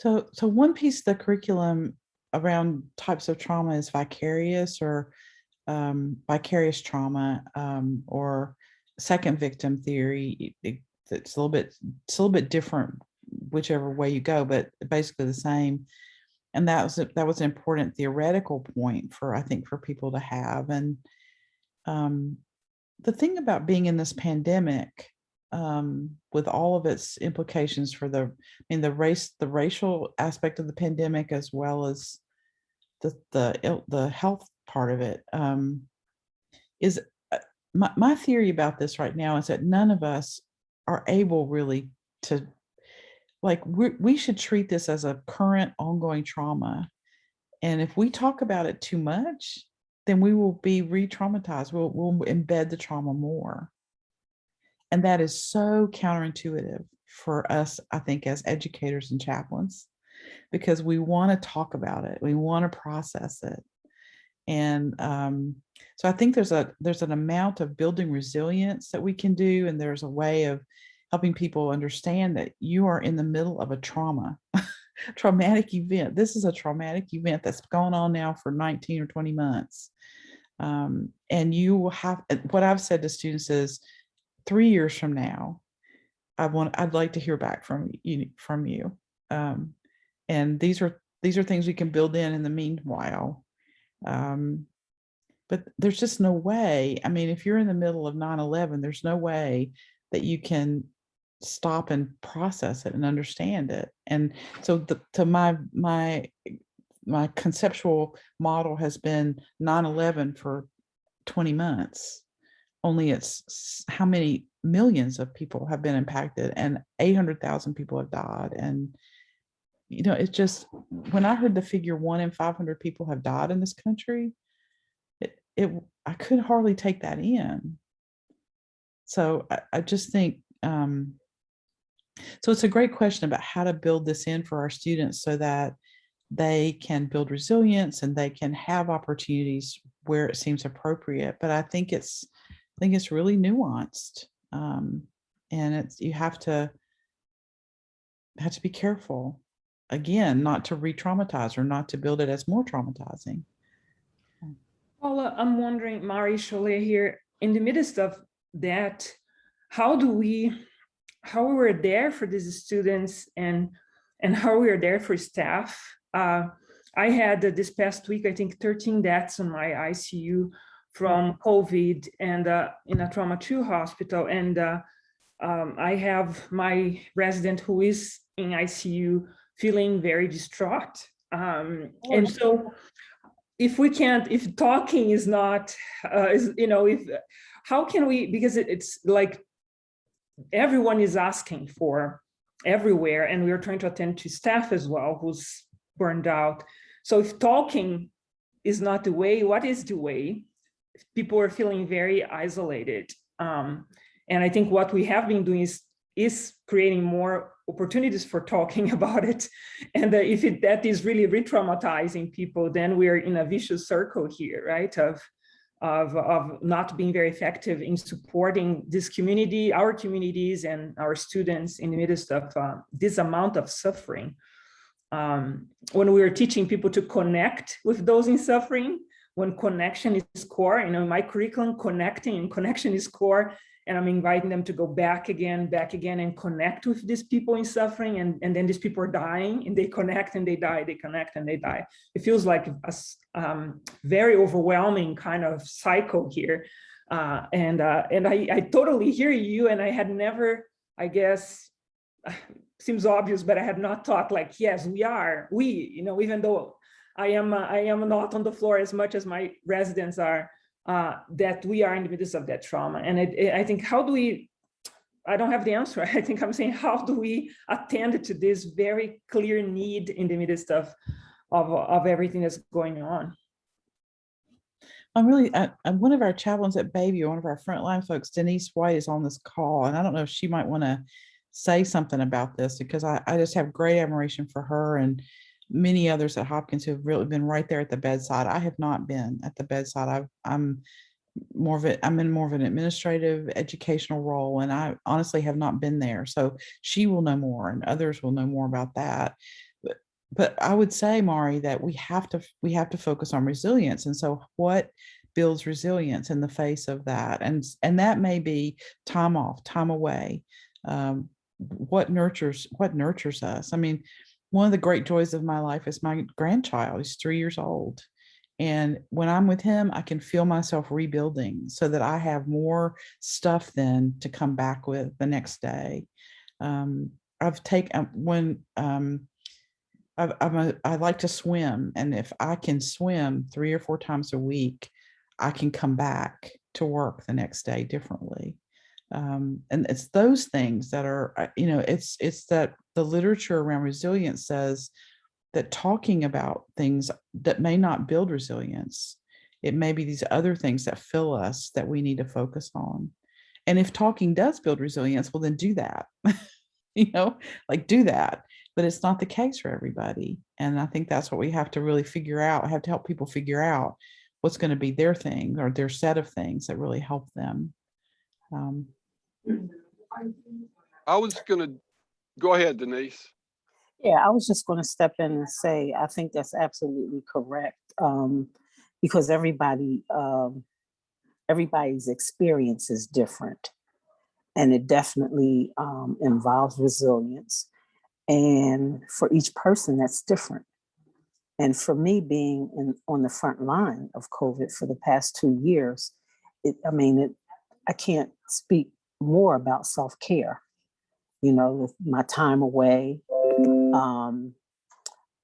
Speaker 2: So one piece of the curriculum around types of trauma is vicarious or vicarious trauma, or second victim theory. It's a little bit different whichever way you go, but basically the same. And that was an important theoretical point for, I think, for people to have. And the thing about being in this pandemic, with all of its implications for the racial aspect of the pandemic, as well as the health part of it, is my theory about this right now is that none of us are able really to, like, we should treat this as a current ongoing trauma. And if we talk about it too much, then we will be re-traumatized. We'll embed the trauma more. And that is so counterintuitive for us, I think, as educators and chaplains, because we want to talk about it. We want to process it. And so I think there's an amount of building resilience that we can do. And there's a way of helping people understand that you are in the middle of a traumatic event. This is a traumatic event that's gone on now for 19 or 20 months. And you will have, what I've said to students is, 3 years from now, I'd like to hear back from you. And these are things we can build in the meanwhile. But there's just no way. I mean, if you're in the middle of 9/11, there's no way that you can stop and process it and understand it. And so my conceptual model has been 9/11 for 20 months. Only it's how many millions of people have been impacted, and 800,000 people have died. And, it's just, when I heard the figure 1 in 500 people have died in this country, I could hardly take that in. So I just think, so it's a great question about how to build this in for our students so that they can build resilience and they can have opportunities where it seems appropriate. But I think it's really nuanced, and you have to be careful, again, not to re-traumatize or not to build it as more traumatizing.
Speaker 9: Paula, I'm wondering, Mari Cholet here, in the midst of that, how we're there for these students and how we are there for staff. I had this past week, I think 13 deaths in my ICU from COVID, and in a trauma 2 hospital. And I have my resident who is in ICU feeling very distraught. And so if talking is not, if how can we, because it's like everyone is asking for everywhere, and we are trying to attend to staff as well who's burned out. So if talking is not the way, what is the way? People are feeling very isolated. And I think what we have been doing is creating more opportunities for talking about it. And if that is really re-traumatizing people, then we're in a vicious circle here, right? Of not being very effective in supporting this community, our communities and our students in the midst of this amount of suffering. When we are teaching people to connect with those in suffering, when connection is core, in my curriculum, connecting and connection is core, and I'm inviting them to go back again and connect with these people in suffering, and then these people are dying, and they connect and they die, they connect and they die. It feels like a very overwhelming kind of cycle here. And I totally hear you, and I had never, I guess, seems obvious, but I had not thought like, yes, we, even though I am not on the floor as much as my residents are, that we are in the midst of that trauma. And I think, how do we, I don't have the answer. I think I'm saying, how do we attend to this very clear need in the midst of everything that's going on?
Speaker 2: I'm really, one of our chaplains at Bayview, one of our frontline folks, Denise White, is on this call, and I don't know if she might want to say something about this, because I just have great admiration for her and many others at Hopkins who have really been right there at the bedside. I have not been at the bedside. I'm in more of an administrative educational role, and I honestly have not been there. So she will know more, and others will know more about that. But I would say, Mari, that we have to focus on resilience. And so what builds resilience in the face of that? And that may be time off, time away. What nurtures us? I mean, one of the great joys of my life is my grandchild. He's 3 years old. And when I'm with him, I can feel myself rebuilding so that I have more stuff then to come back with the next day. I like to swim. And if I can swim 3 or 4 times a week, I can come back to work the next day differently. And it's those things that are, it's that the literature around resilience says that talking about things that may not build resilience, it may be these other things that fill us that we need to focus on. And if talking does build resilience, well, then do that, do that. But it's not the case for everybody. And I think that's what we have to really figure out. I have to help people figure out what's going to be their thing or their set of things that really help them.
Speaker 7: I was going to go ahead, Denise.
Speaker 10: Yeah, I was just going to step in and say, I think that's absolutely correct, because everybody's experience is different, and it definitely involves resilience. And for each person, that's different. And for me, being on the front line of COVID for the past 2 years, I can't speak more about self-care. My time away,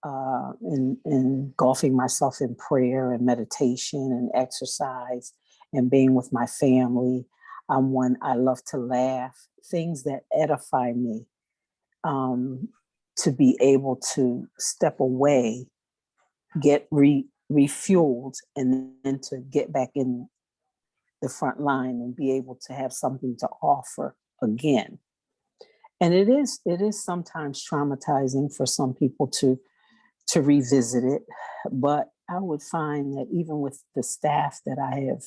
Speaker 10: engulfing myself in prayer and meditation and exercise and being with my family. I love to laugh, things that edify me, to be able to step away, get refueled, and then to get back in the front line and be able to have something to offer again. And it is sometimes traumatizing for some people to revisit it. But I would find that even with the staff that I have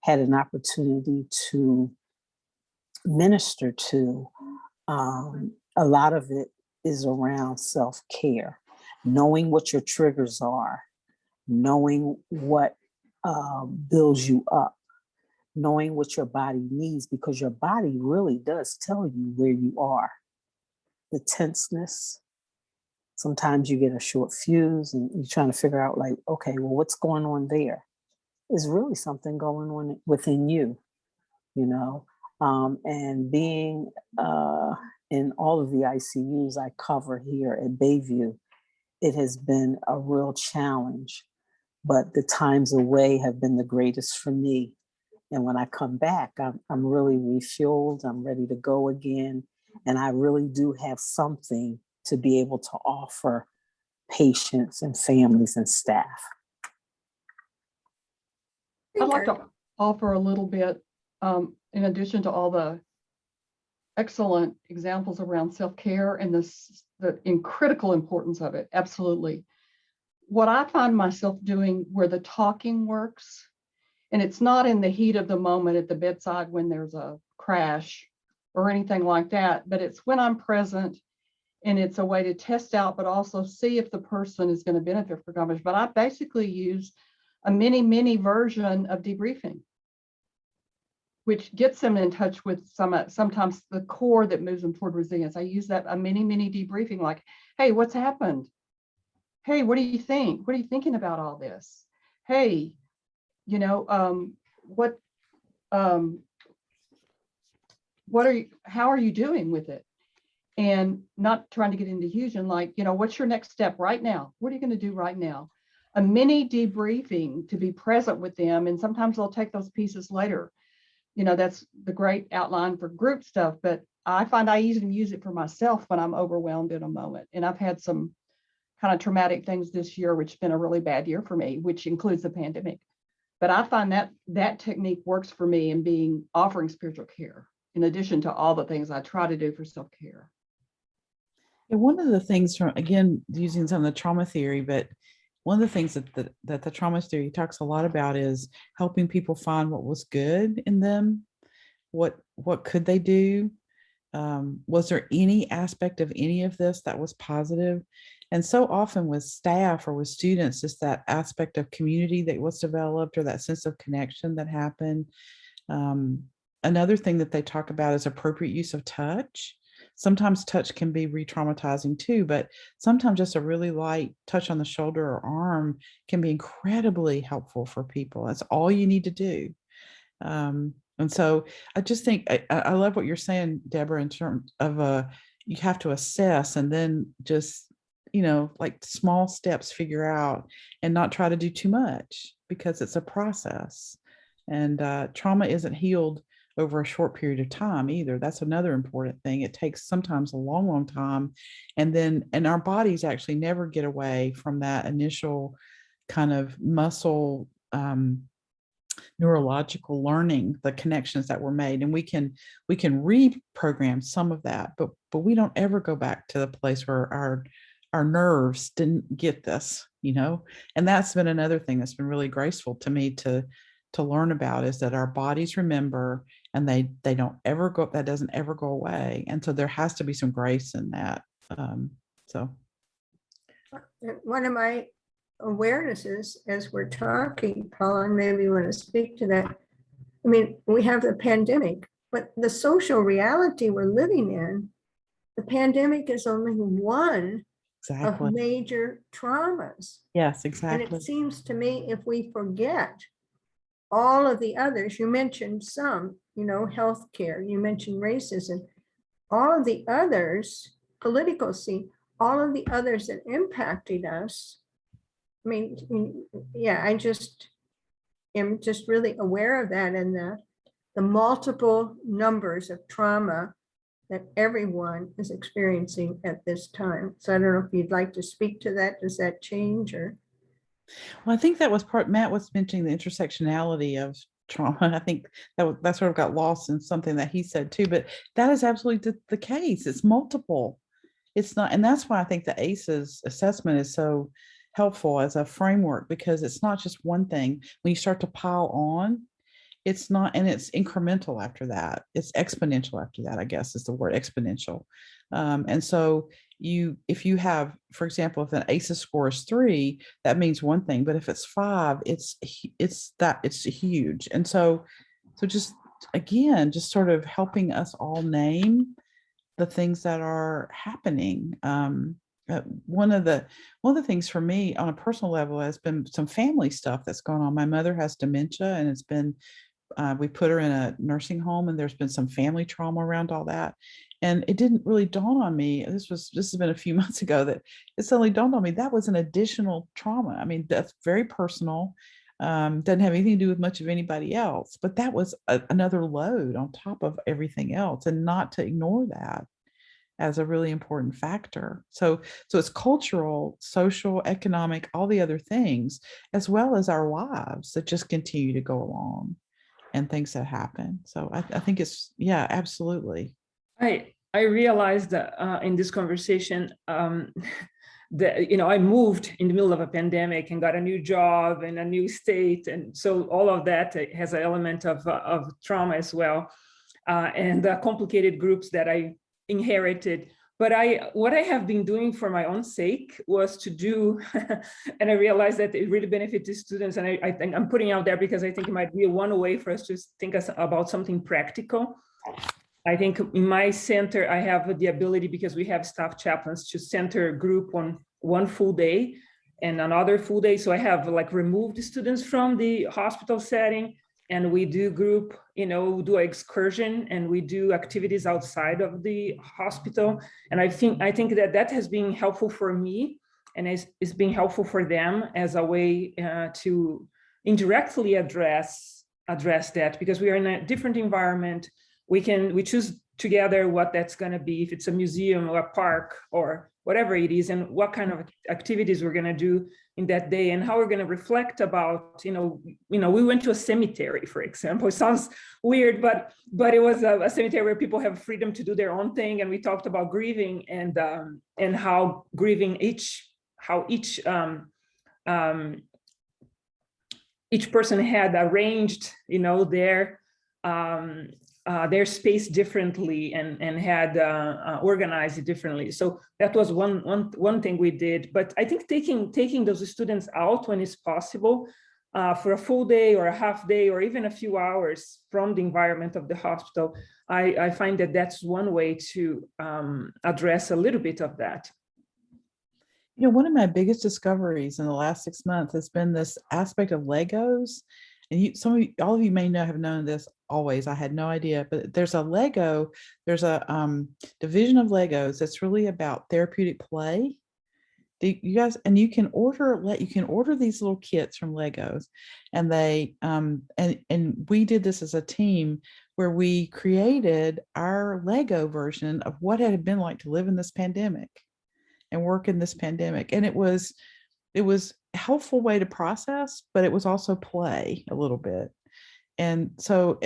Speaker 10: had an opportunity to minister to, a lot of it is around self-care, knowing what your triggers are, knowing what builds you up, knowing what your body needs, because your body really does tell you where you are. The tenseness, sometimes you get a short fuse and you're trying to figure out okay, well, what's going on there? Is really something going on within you, and being in all of the ICUs I cover here at Bayview, it has been a real challenge, but the times away have been the greatest for me. And when I come back, I'm really refueled. I'm ready to go again. And I really do have something to be able to offer patients and families and staff.
Speaker 11: I'd like to offer a little bit, in addition to all the excellent examples around self-care and the critical importance of it. Absolutely. What I find myself doing where the talking works, and it's not in the heat of the moment at the bedside when there's a crash or anything like that, but it's when I'm present, and it's a way to test out, but also see if the person is going to benefit from conversation. But I basically use a mini version of debriefing, which gets them in touch with sometimes the core that moves them toward resilience. I use that a mini debriefing, like, hey, what's happened? Hey, what do you think? What are you thinking about all this? Hey, you know, how are you doing with it? And not trying to get into huge and like, you know, what's your next step right now? What are you going to do right now? A mini debriefing to be present with them. And sometimes they'll take those pieces later. You know, that's the great outline for group stuff, but I find I even use it for myself when I'm overwhelmed in a moment. And I've had some kind of traumatic things this year, which has been a really bad year for me, which includes the pandemic. But I find that technique works for me in offering spiritual care, in addition to all the things I try to do for self-care.
Speaker 2: And one of the things from, again, using some of the trauma theory, but one of the things that the trauma theory talks a lot about is helping people find what was good in them. What could they do? Was there any aspect of any of this that was positive? And so often with staff or with students, it's that aspect of community that was developed or that sense of connection that happened. Another thing that they talk about is appropriate use of touch. Sometimes touch can be re-traumatizing too, but sometimes just a really light touch on the shoulder or arm can be incredibly helpful for people. That's all you need to do. And so I just think I love what you're saying, Deborah, in terms of you have to assess and then just, you know, like small steps figure out and not try to do too much because it's a process. And trauma isn't healed over a short period of time either. That's another important thing. It takes sometimes a long time. And our bodies actually never get away from that initial kind of muscle neurological learning, the connections that were made. And we can reprogram some of that, but we don't ever go back to the place where our nerves didn't get this, you know. And that's been another thing that's been really graceful to me to learn about, is that our bodies remember and they don't ever go, that doesn't ever go away. And so there has to be some grace in that. So
Speaker 12: one of my awarenesses as we're talking, Paul, and maybe you want to speak to that. I mean, we have the pandemic, but the social reality we're living in, the pandemic is only one
Speaker 2: exactly
Speaker 12: of major traumas.
Speaker 2: Yes,
Speaker 12: And
Speaker 2: exactly.
Speaker 12: it seems to me if we forget all of the others, you mentioned some, you know, healthcare, you mentioned racism, all of the others, political scene, all of the others that impacted us. I mean, yeah, I just am just really aware of that and the multiple numbers of trauma that everyone is experiencing at this time. So I don't know if you'd like to speak to that. Does that change or?
Speaker 2: Well, I think that was Matt was mentioning the intersectionality of trauma. I think that sort of got lost in something that he said too, but that is absolutely the case. It's multiple. It's not, and that's why I think the ACEs assessment is so helpful as a framework, because it's not just one thing. When you start to pile on, it's not, and it's incremental after that. It's exponential after that, I guess is the word, exponential. And so if you have, for example, if an ACEs score is 3, that means one thing, but if it's 5, it's huge. And so just, again, just sort of helping us all name the things that are happening. One of the things for me on a personal level has been some family stuff that's going on. My mother has dementia, and it's been, we put her in a nursing home, and there's been some family trauma around all that. And it didn't really dawn on me. This has been a few months ago that it suddenly dawned on me that was an additional trauma. I mean, that's very personal. Doesn't have anything to do with much of anybody else, but that was another load on top of everything else, and not to ignore that as a really important factor. So it's cultural, social, economic, all the other things, as well as our lives that just continue to go along and things that happen. So I think it's, yeah, absolutely.
Speaker 9: I realized that in this conversation that, you know, I moved in the middle of a pandemic and got a new job in a new state, and so all of that has an element of trauma as well, and complicated groups that I inherited. But what I have been doing for my own sake was to do, and I realized that it really benefits the students. And I think I'm putting out there because I think it might be one way for us to think about something practical. I think in my center, I have the ability, because we have staff chaplains, to center a group on one full day and another full day. So I have like removed the students from the hospital setting, and we do group, you know, do excursion, and we do activities outside of the hospital. And I think that has been helpful for me, and it's been helpful for them as a way to indirectly address that, because we are in a different environment. We choose together what that's going to be, if it's a museum or a park or whatever it is, and what kind of activities we're going to do in that day, and how we're going to reflect about, you know, we went to a cemetery, for example. It sounds weird, but it was a cemetery where people have freedom to do their own thing, and we talked about grieving and how grieving each person had arranged, you know, their space differently and had organized it differently. So that was one thing we did. But I think taking those students out when it's possible, for a full day or a half day or even a few hours from the environment of the hospital, I find that that's one way to address a little bit of that.
Speaker 2: You know, one of my biggest discoveries in the last 6 months has been this aspect of Legos. And all of you may not have known this always. I had no idea, but there's a division of Legos that's really about therapeutic play. You guys, and you can order these little kits from Legos, and they and we did this as a team where we created our Lego version of what it had been like to live in this pandemic and work in this pandemic. And it was a helpful way to process, but it was also play a little bit. And so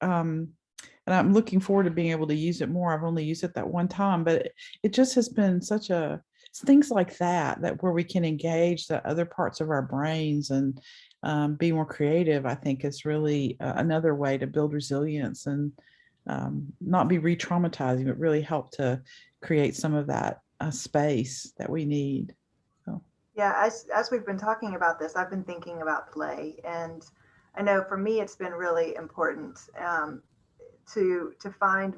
Speaker 2: and I'm looking forward to being able to use it more. I've only used it that one time, but it just has been it's things like that where we can engage the other parts of our brains and be more creative. I think is really another way to build resilience and not be re-traumatizing, but really help to create some of that space that we need.
Speaker 1: Yeah, as we've been talking about this, I've been thinking about play, and I know for me it's been really important to find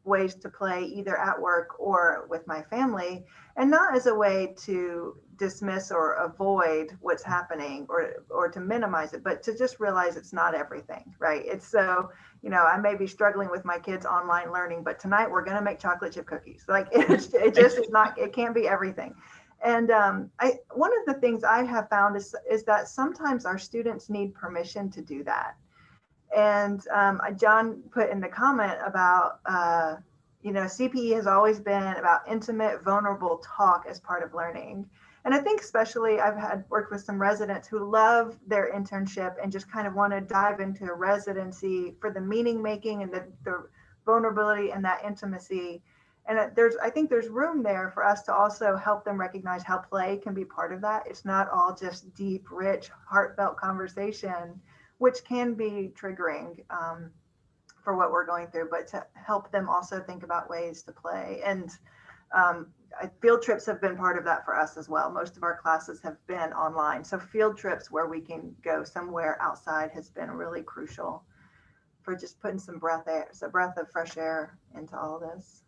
Speaker 1: ways to play either at work or with my family, and not as a way to dismiss or avoid what's happening or to minimize it, but to just realize it's not everything, right? It's so, you know, I may be struggling with my kids' online learning, but tonight we're going to make chocolate chip cookies. Like it just is not, it can't be everything. And one of the things I have found is that sometimes our students need permission to do that. And John put in the comment about, you know, CPE has always been about intimate, vulnerable talk as part of learning. And I think especially I've worked with some residents who love their internship and just kind of want to dive into a residency for the meaning making and the vulnerability and that intimacy. And I think there's room there for us to also help them recognize how play can be part of that. It's not all just deep, rich, heartfelt conversation, which can be triggering for what we're going through, but to help them also think about ways to play. And field trips have been part of that for us as well. Most of our classes have been online. So field trips where we can go somewhere outside has been really crucial for just putting some breath of fresh air into all this.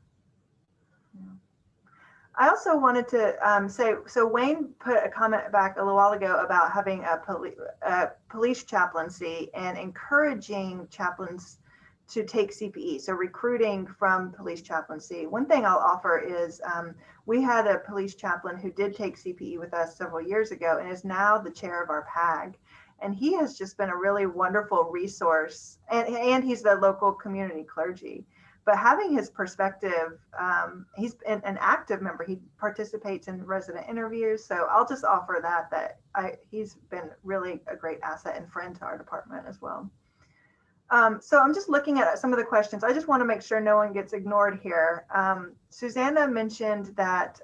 Speaker 1: I also wanted to say, so Wayne put a comment back a little while ago about having a police chaplaincy and encouraging chaplains to take CPE, so recruiting from police chaplaincy. One thing I'll offer is we had a police chaplain who did take CPE with us several years ago and is now the chair of our PAG. And he has just been a really wonderful resource. And he's the local community clergy. But having his perspective, he's an active member. He participates in resident interviews. So I'll just offer that he's been really a great asset and friend to our department as well. So I'm just looking at some of the questions. I just want to make sure no one gets ignored here. Susanna mentioned that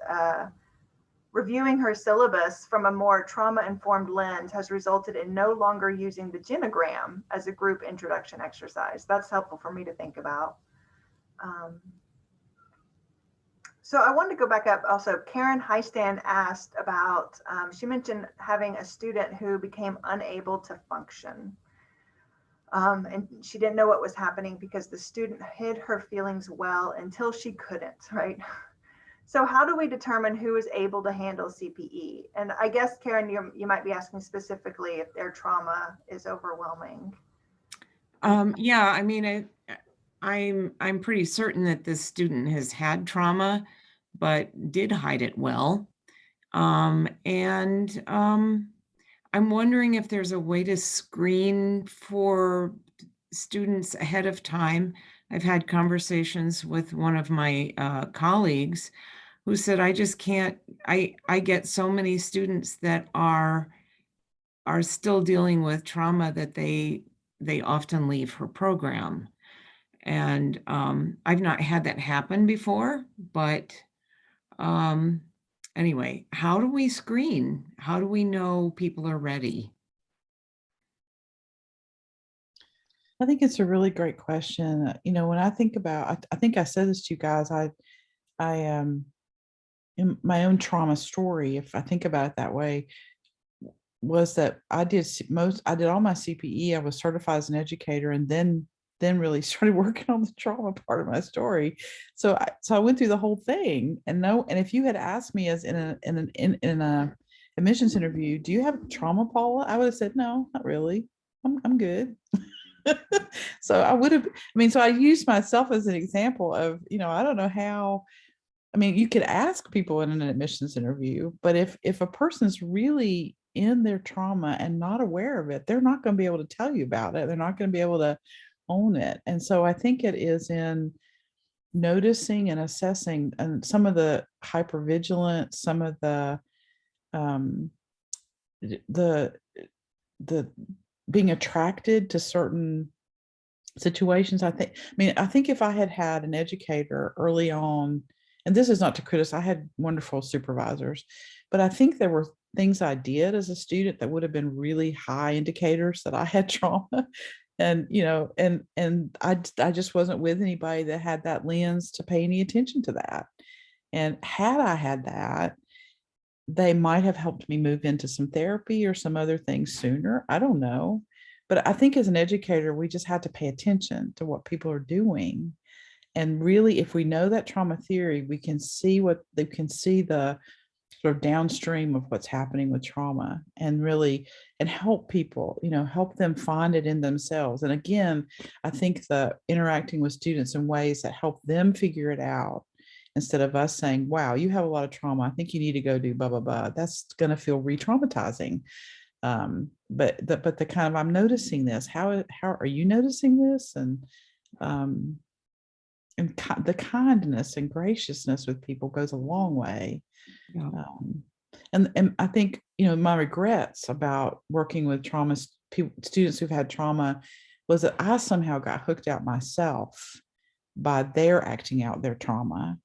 Speaker 1: reviewing her syllabus from a more trauma-informed lens has resulted in no longer using the genogram as a group introduction exercise. That's helpful for me to think about. So I wanted to go back up also. Karen Heistand asked about, she mentioned having a student who became unable to function. And she didn't know what was happening because the student hid her feelings well until she couldn't, right? So how do we determine who is able to handle CPE? And I guess, Karen, you might be asking specifically if their trauma is overwhelming.
Speaker 13: Yeah, I mean, I'm pretty certain that this student has had trauma, but did hide it well. I'm wondering if there's a way to screen for students ahead of time. I've had conversations with one of my colleagues who said, I just can't, I get so many students that are still dealing with trauma that they often leave her program. And I've not had that happen before, but anyway, how do we screen? How do we know people are ready?
Speaker 2: I think it's a really great question. You know, when I think about, I think I said this to you guys, I in my own trauma story, if I think about it that way, was that I did all my CPE. I was certified as an educator, and then really started working on the trauma part of my story. So I went through the whole thing, and if you had asked me as in a admissions interview, do you have trauma, Paula? I would have said, no, not really. I'm good. So I would have, so I used myself as an example of, I don't know how, you could ask people in an admissions interview, but if a person's really in their trauma and not aware of it, they're not going to be able to tell you about it. They're not going to be able to own it. And so I think it is in noticing and assessing, and some of the hypervigilance, some of the being attracted to certain situations. I think if I had an educator early on, and this is not to criticize, I had wonderful supervisors, but I think there were things I did as a student that would have been really high indicators that I had trauma. And, and I just wasn't with anybody that had that lens to pay any attention to that. And had I had that, they might have helped me move into some therapy or some other things sooner. I don't know. But I think as an educator, we just had to pay attention to what people are doing. And really, if we know that trauma theory, we can see the sort of downstream of what's happening with trauma, and help people, help them find it in themselves. And again, I think the interacting with students in ways that help them figure it out, instead of us saying, wow, you have a lot of trauma, I think you need to go do blah, blah, blah. That's going to feel re-traumatizing. But the kind of, I'm noticing this, how are you noticing this? And the kindness and graciousness with people goes a long way. Yeah. And I think, my regrets about working with trauma students who've had trauma was that I somehow got hooked out myself by their acting out their trauma.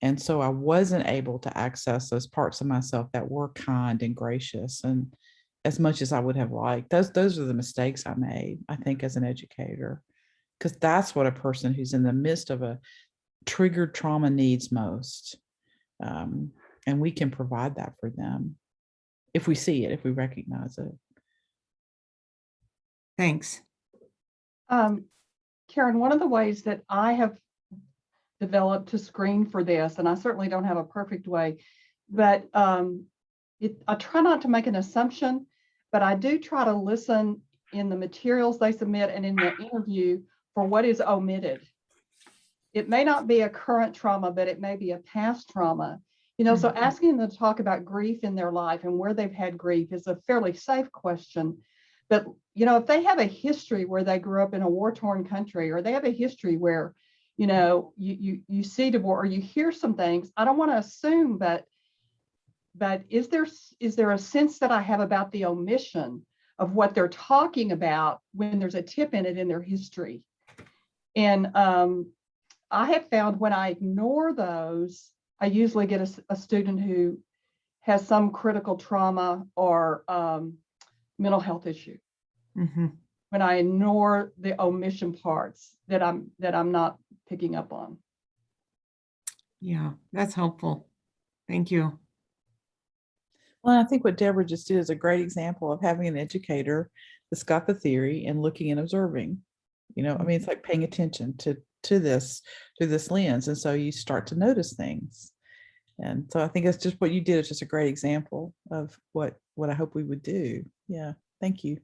Speaker 2: And so I wasn't able to access those parts of myself that were kind and gracious, and as much as I would have liked. Those are the mistakes I made, I think, as an educator, because that's what a person who's in the midst of a triggered trauma needs most. And we can provide that for them if we see it, if we recognize it.
Speaker 13: Thanks.
Speaker 11: Karen, one of the ways that I have developed to screen for this, and I certainly don't have a perfect way, but I try not to make an assumption, but I do try to listen in the materials they submit and in the interview for what is omitted. It may not be a current trauma, but it may be a past trauma. So asking them to talk about grief in their life and where they've had grief is a fairly safe question. But, you know, if they have a history where they grew up in a war-torn country, or they have a history where, you know, you see the war or you hear some things, I don't want to assume, but is there a sense that I have about the omission of what they're talking about when there's a tip in it in their history? And I have found when I ignore those, I usually get a student who has some critical trauma or mental health issue. When I ignore the omission parts that I'm not picking up on.
Speaker 13: Yeah, that's helpful. Thank you.
Speaker 2: Well, I think what Deborah just did is a great example of having an educator that's got the theory and looking and observing. You know, I mean, it's like paying attention to this through this lens. And so you start to notice things. And so I think that's just what you did. It's just a great example of what I hope we would do. Yeah. Thank you.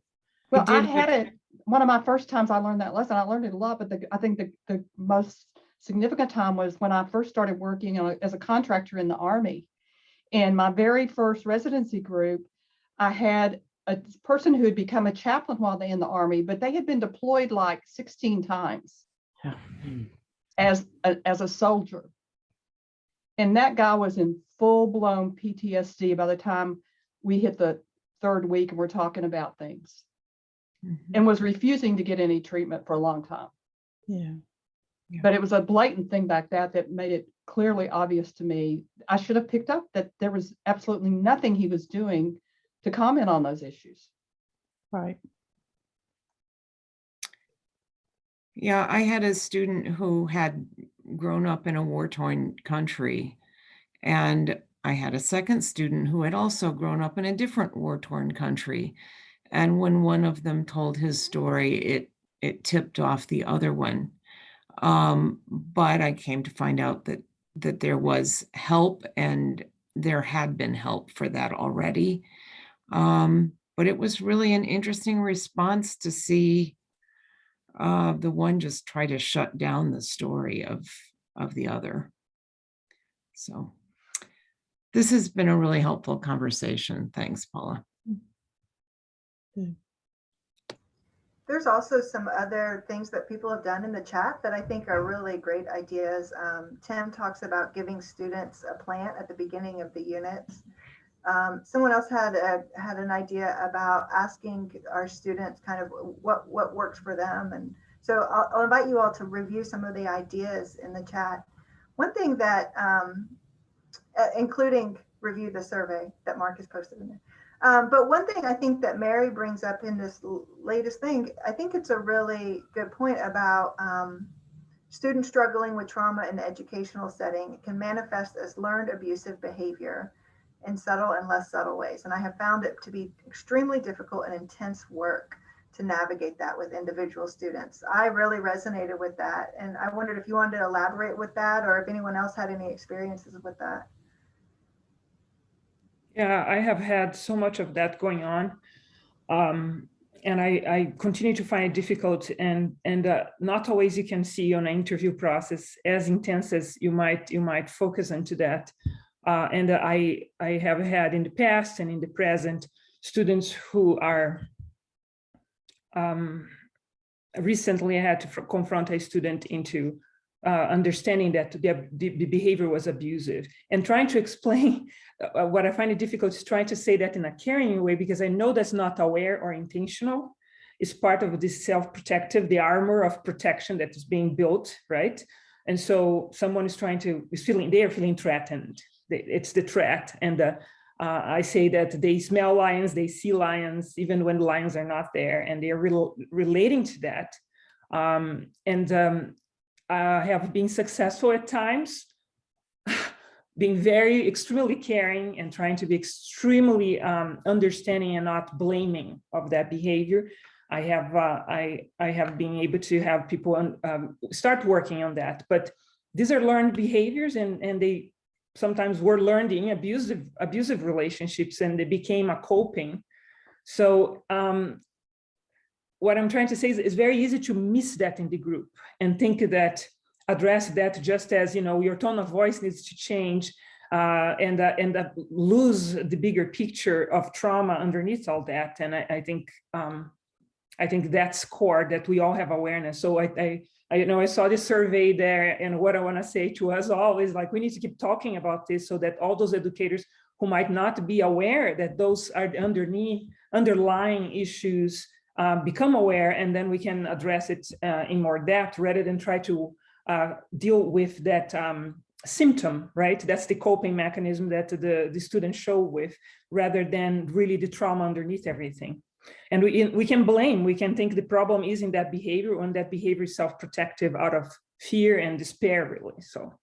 Speaker 11: Well, I had it one of my first times I learned that lesson. I learned it a lot, but I think the most significant time was when I first started working as a contractor in the Army. And my very first residency group, I had a person who had become a chaplain while they in the Army, but they had been deployed like 16 times as a soldier. And that guy was in full-blown PTSD by the time we hit the third week and we're talking about things, and was refusing to get any treatment for a long time.
Speaker 2: Yeah.
Speaker 11: But it was a blatant thing back that made it clearly obvious to me. I should have picked up that there was absolutely nothing he was doing to comment on those issues.
Speaker 2: Right.
Speaker 13: Yeah, I had a student who had grown up in a war-torn country, and I had a second student who had also grown up in a different war-torn country. And when one of them told his story, it tipped off the other one. But I came to find out that there was help, and there had been help for that already. But it was really an interesting response to see the one just try to shut down the story of the other. So this has been a really helpful conversation. Thanks, Paula.
Speaker 1: There's also some other things that people have done in the chat that I think are really great ideas. Tim talks about giving students a plant at the beginning of the units. Someone else had an idea about asking our students kind of what works for them. And so I'll invite you all to review some of the ideas in the chat. One thing that, including review the survey that Mark has posted in there. But one thing I think that Mary brings up in this latest thing, I think it's a really good point about students struggling with trauma in the educational setting. It can manifest as learned abusive behavior in subtle and less subtle ways. And I have found it to be extremely difficult and intense work to navigate that with individual students. I really resonated with that. And I wondered if you wanted to elaborate with that, or if anyone else had any experiences with that.
Speaker 9: Yeah, I have had so much of that going on. And I continue to find it difficult, and not always you can see on an interview process as intense as you might focus into that. And I have had in the past and in the present students who are, recently I had to confront a student into understanding that the behavior was abusive, and trying to explain what I find it difficult is trying to say that in a caring way, because I know that's not aware or intentional. It's part of this self-protective, the armor of protection that is being built, right? And so someone is they are feeling threatened. It's the threat. And I say that they smell lions, they see lions, even when the lions are not there, and they are relating to that. I have been successful at times, being extremely caring and trying to be extremely understanding and not blaming of that behavior. I have been able to have people start working on that, but these are learned behaviors, and they sometimes were learned in abusive relationships, and they became a coping. So what I'm trying to say is it's very easy to miss that in the group and think that address that just as, your tone of voice needs to change and lose the bigger picture of trauma underneath all that. And I think I think that's core, that we all have awareness. So I saw this survey there, and what I want to say to us all is like, we need to keep talking about this so that all those educators who might not be aware that those are underlying issues become aware, and then we can address it in more depth rather than try to deal with that symptom, right? That's the coping mechanism that the students show with, rather than really the trauma underneath everything. And we can blame, we can think the problem is in that behavior, and that behavior is self-protective out of fear and despair, really. So.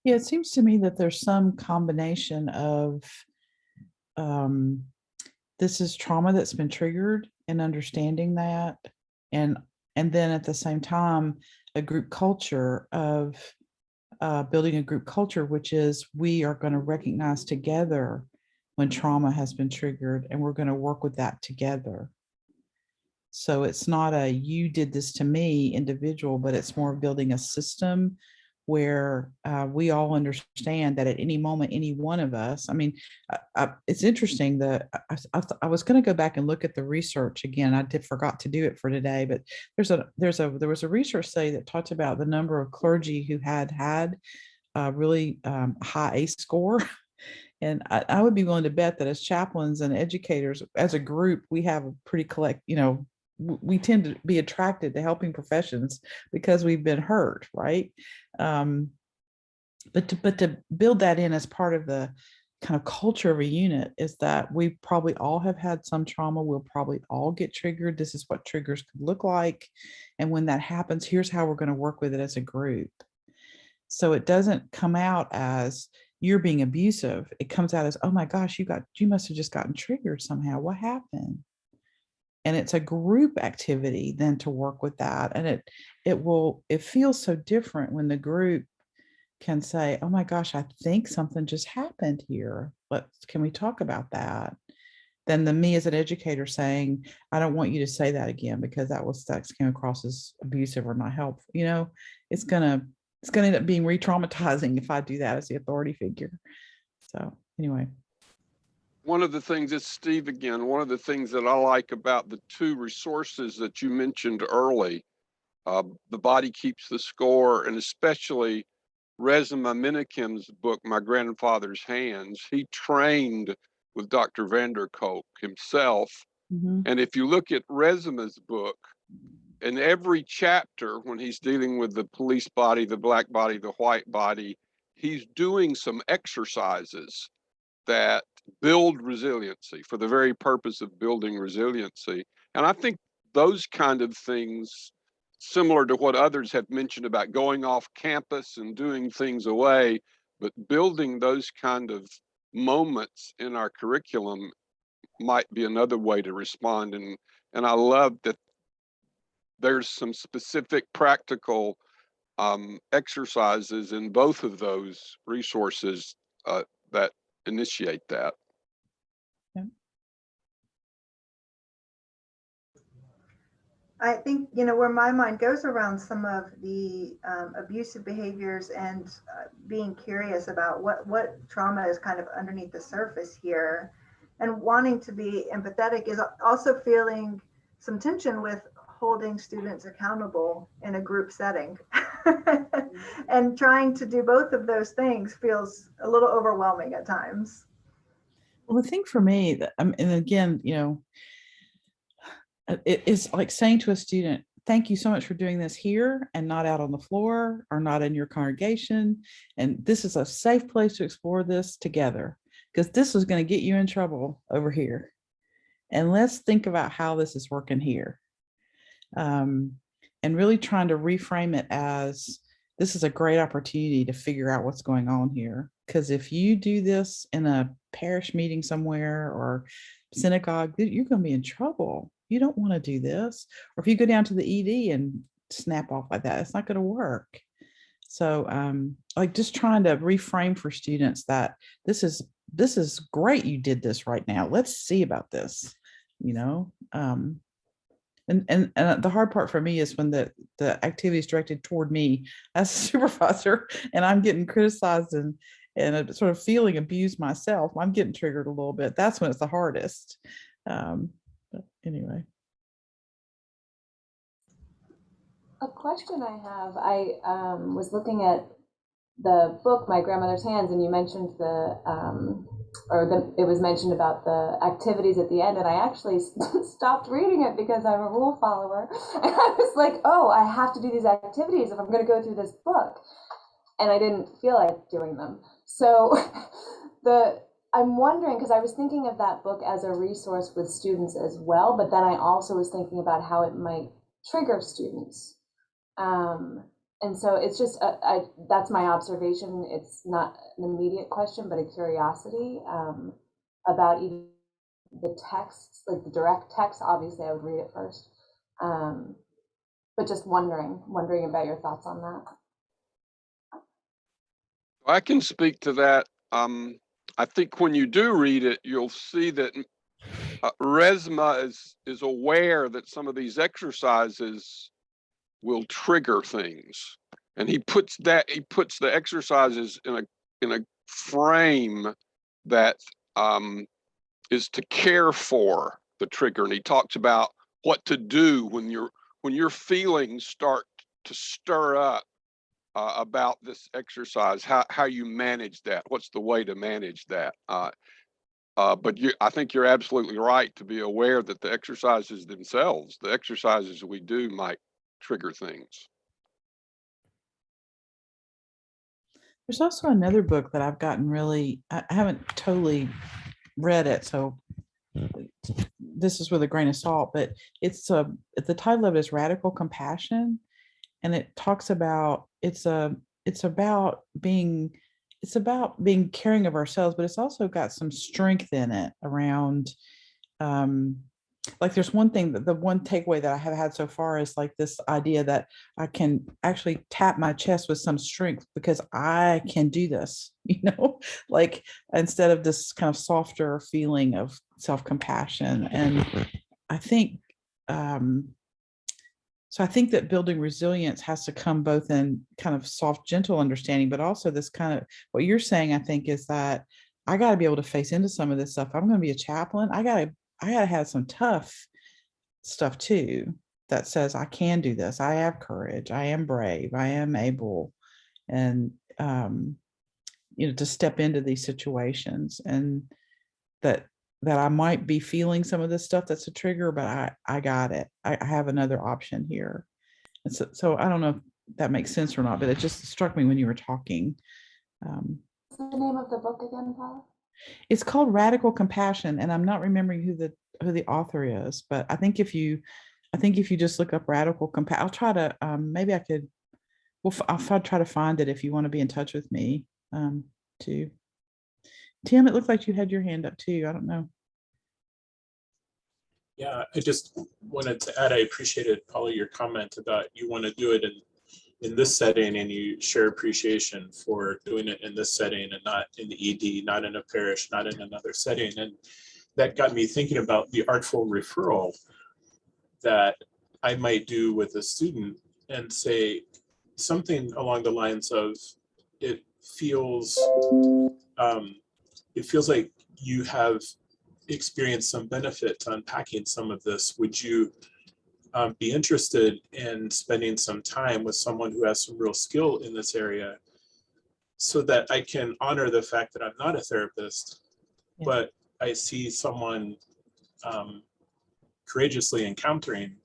Speaker 2: Yeah, it seems to me that there's some combination of this is trauma that's been triggered, and understanding that, and then at the same time, a group culture of building a group culture, which is we are going to recognize together when trauma has been triggered, and we're going to work with that together. So it's not a you did this to me individual, but it's more building a system where we all understand that at any moment, any one of us, I mean, it's interesting that I was going to go back and look at the research again. I forgot to do it for today, but there was a research study that talked about the number of clergy who had a really high ACE score. And I would be willing to bet that as chaplains and educators, as a group, we have a pretty we tend to be attracted to helping professions because we've been hurt, right? But to build that in as part of the kind of culture of a unit is that we probably all have had some trauma. We'll probably all get triggered. This is what triggers could look like. And when that happens, here's how we're going to work with it as a group. So it doesn't come out as you're being abusive. It comes out as, oh my gosh, you must have just gotten triggered somehow. What happened? And it's a group activity then to work with that. And it feels so different when the group can say, oh my gosh, I think something just happened here. Can we talk about that? Than me as an educator saying, I don't want you to say that again because that came across as abusive or not helpful. It's gonna end up being re-traumatizing if I do that as the authority figure. So anyway.
Speaker 7: One of the things, it's Steve again, one of the things that I like about the two resources that you mentioned early, The Body Keeps the Score, and especially Resima Minikim's book, My Grandfather's Hands. He trained with Dr. Vanderkolk himself.
Speaker 2: Mm-hmm.
Speaker 7: And if you look at Resima's book, in every chapter, when he's dealing with the police body, the black body, the white body, he's doing some exercises that build resiliency for the very purpose of building resiliency. And I think those kind of things, similar to what others have mentioned about going off campus and doing things away, but building those kind of moments in our curriculum might be another way to respond. And I love that there's some specific practical exercises in both of those resources that initiate that.
Speaker 1: I think, where my mind goes around some of the abusive behaviors and being curious about what trauma is kind of underneath the surface here, and wanting to be empathetic is also feeling some tension with holding students accountable in a group setting. And trying to do both of those things feels a little overwhelming at times.
Speaker 2: Well, the thing for me, and again, it is like saying to a student, thank you so much for doing this here and not out on the floor or not in your congregation. And this is a safe place to explore this together, because this is going to get you in trouble over here. And let's think about how this is working here. And really trying to reframe it as, this is a great opportunity to figure out what's going on here. Because if you do this in a parish meeting somewhere or synagogue, you're going to be in trouble. You don't want to do this. Or if you go down to the ED and snap off like that, it's not going to work. So like just trying to reframe for students that this is great. You did this right now. Let's see about this, And the hard part for me is when the activity is directed toward me as a supervisor and I'm getting criticized and sort of feeling abused myself. I'm getting triggered a little bit. That's when it's the hardest. But anyway.
Speaker 14: A question I have, I was looking at the book, My Grandmother's Hands, and you mentioned it was mentioned about the activities at the end, and I actually stopped reading it because I'm a rule follower. And I was like, oh, I have to do these activities if I'm going to go through this book. And I didn't feel like doing them. So I'm wondering, because I was thinking of that book as a resource with students as well, but then I also was thinking about how it might trigger students. And so it's just, that's my observation. It's not an immediate question, but a curiosity about even the texts, like the direct text. Obviously, I would read it first. But just wondering about your thoughts on that.
Speaker 7: I can speak to that. I think when you do read it, you'll see that Resma is aware that some of these exercises will trigger things, and he puts the exercises in a frame that is to care for the trigger, and he talks about what to do when your feelings start to stir up about this exercise, how you manage that, what's the way to manage that. But I think you're absolutely right to be aware that the exercises themselves, the exercises we do, might trigger things.
Speaker 2: There's also another book that I've gotten really, I haven't totally read it, so this is with a grain of salt, but it's the title of it is Radical Compassion, and it talks about it's about being caring of ourselves, but it's also got some strength in it around like there's one thing that the one takeaway that I have had so far is like this idea that I can actually tap my chest with some strength because I can do this, like instead of this kind of softer feeling of self-compassion. And I think, so I think that building resilience has to come both in kind of soft, gentle understanding, but also this kind of, what you're saying, I think, is that I got to be able to face into some of this stuff. I'm going to be a chaplain. I got to have some tough stuff too, that says I can do this. I have courage. I am brave. I am able, and, to step into these situations, and that I might be feeling some of this stuff that's a trigger, but I got it. I have another option here. And so I don't know if that makes sense or not, but it just struck me when you were talking.
Speaker 14: What's the name of the book again, Paula?
Speaker 2: It's called Radical Compassion, and I'm not remembering who the author is, but I think if you just look up Radical Compassion, I'll try to, maybe I could, I'll try to find it if you want to be in touch with me too. Tim, it looked like you had your hand up too. I don't know.
Speaker 15: Yeah, I just wanted to add, I appreciated, Paula, your comment about you want to do it in this setting, and you share appreciation for doing it in this setting and not in the ED, not in a parish, not in another setting. And that got me thinking about the artful referral that I might do with a student and say something along the lines of, it feels like you have experienced some benefit to unpacking some of this. Would you be interested in spending some time with someone who has some real skill in this area, so that I can honor the fact that I'm not a therapist, but I see someone courageously encountering.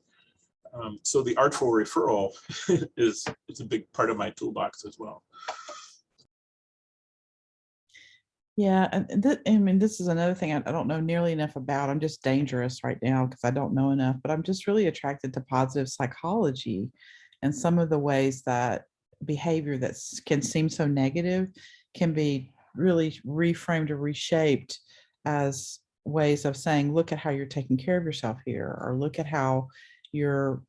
Speaker 15: So the artful referral is a big part of my toolbox as well.
Speaker 2: Yeah, and I mean, this is another thing I don't know nearly enough about. I'm just dangerous right now because I don't know enough, but I'm just really attracted to positive psychology and some of the ways that behavior that can seem so negative can be really reframed or reshaped as ways of saying, look at how you're taking care of yourself here, or look at how you're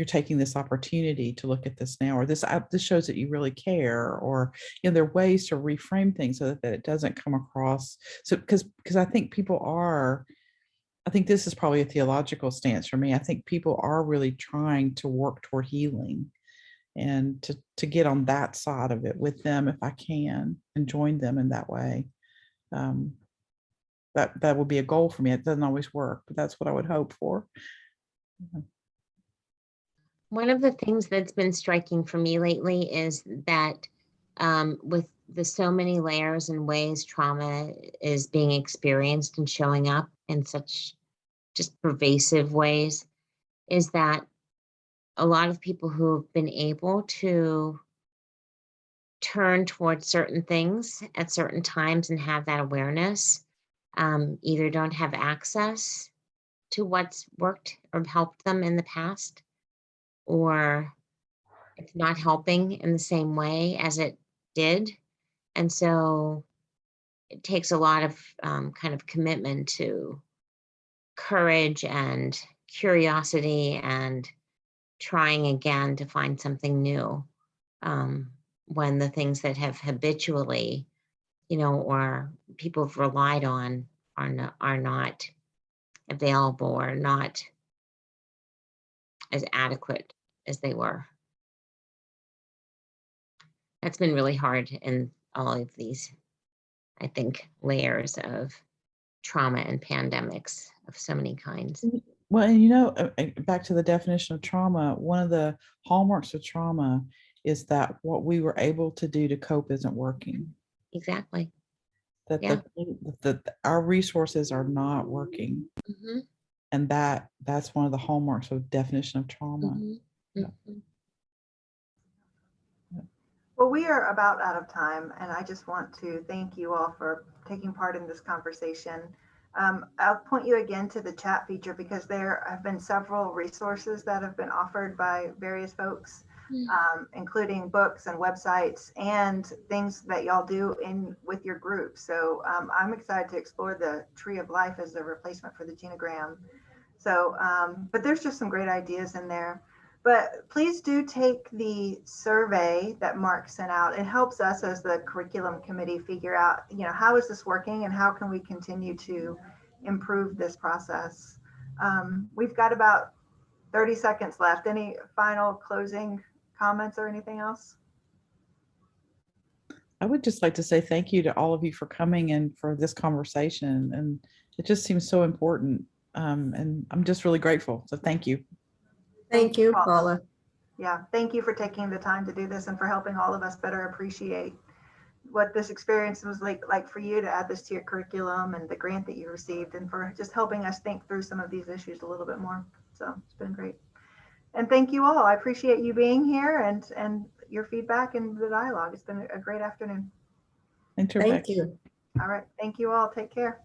Speaker 2: taking this opportunity to look at this now, or this shows that you really care, or there are ways to reframe things so that it doesn't come across. So because I think I think this is probably a theological stance for me. I think people are really trying to work toward healing, and to get on that side of it with them if I can, and join them in that way. that would be a goal for me. It doesn't always work, but that's what I would hope for.
Speaker 16: One of the things that's been striking for me lately is that with the so many layers and ways trauma is being experienced and showing up in such just pervasive ways, is that a lot of people who have been able to turn towards certain things at certain times and have that awareness either don't have access to what's worked or helped them in the past, or it's not helping in the same way as it did. And so it takes a lot of kind of commitment to courage and curiosity and trying again to find something new when the things that have habitually, or people have relied on are not available or not as adequate as they were. That's been really hard in all of these, I think, layers of trauma and pandemics of so many kinds.
Speaker 2: Well, and back to the definition of trauma, one of the hallmarks of trauma is that what we were able to do to cope isn't working.
Speaker 16: Exactly.
Speaker 2: That
Speaker 16: Yeah.
Speaker 2: our resources are not working.
Speaker 16: Mm-hmm.
Speaker 2: And that's one of the hallmarks of definition of trauma.
Speaker 16: Mm-hmm.
Speaker 2: Yeah.
Speaker 16: Mm-hmm.
Speaker 1: Well, we are about out of time, and I just want to thank you all for taking part in this conversation. I'll point you again to the chat feature because there have been several resources that have been offered by various folks, including books and websites and things that y'all do with your group. So I'm excited to explore the Tree of Life as a replacement for the genogram. So, but there's just some great ideas in there. But please do take the survey that Mark sent out. It helps us as the curriculum committee figure out, how is this working and how can we continue to improve this process? We've got about 30 seconds left. Any final closing comments or anything else?
Speaker 2: I would just like to say thank you to all of you for coming and for this conversation. And it just seems so important. And I'm just really grateful. So thank you.
Speaker 12: Thank you, Paula.
Speaker 1: Yeah, thank you for taking the time to do this and for helping all of us better appreciate what this experience was like for you to add this to your curriculum and the grant that you received, and for just helping us think through some of these issues a little bit more. So it's been great. And thank you all. I appreciate you being here and your feedback and the dialogue. It's been a great afternoon.
Speaker 2: Thank
Speaker 12: you.
Speaker 1: All right. Thank you all. Take care.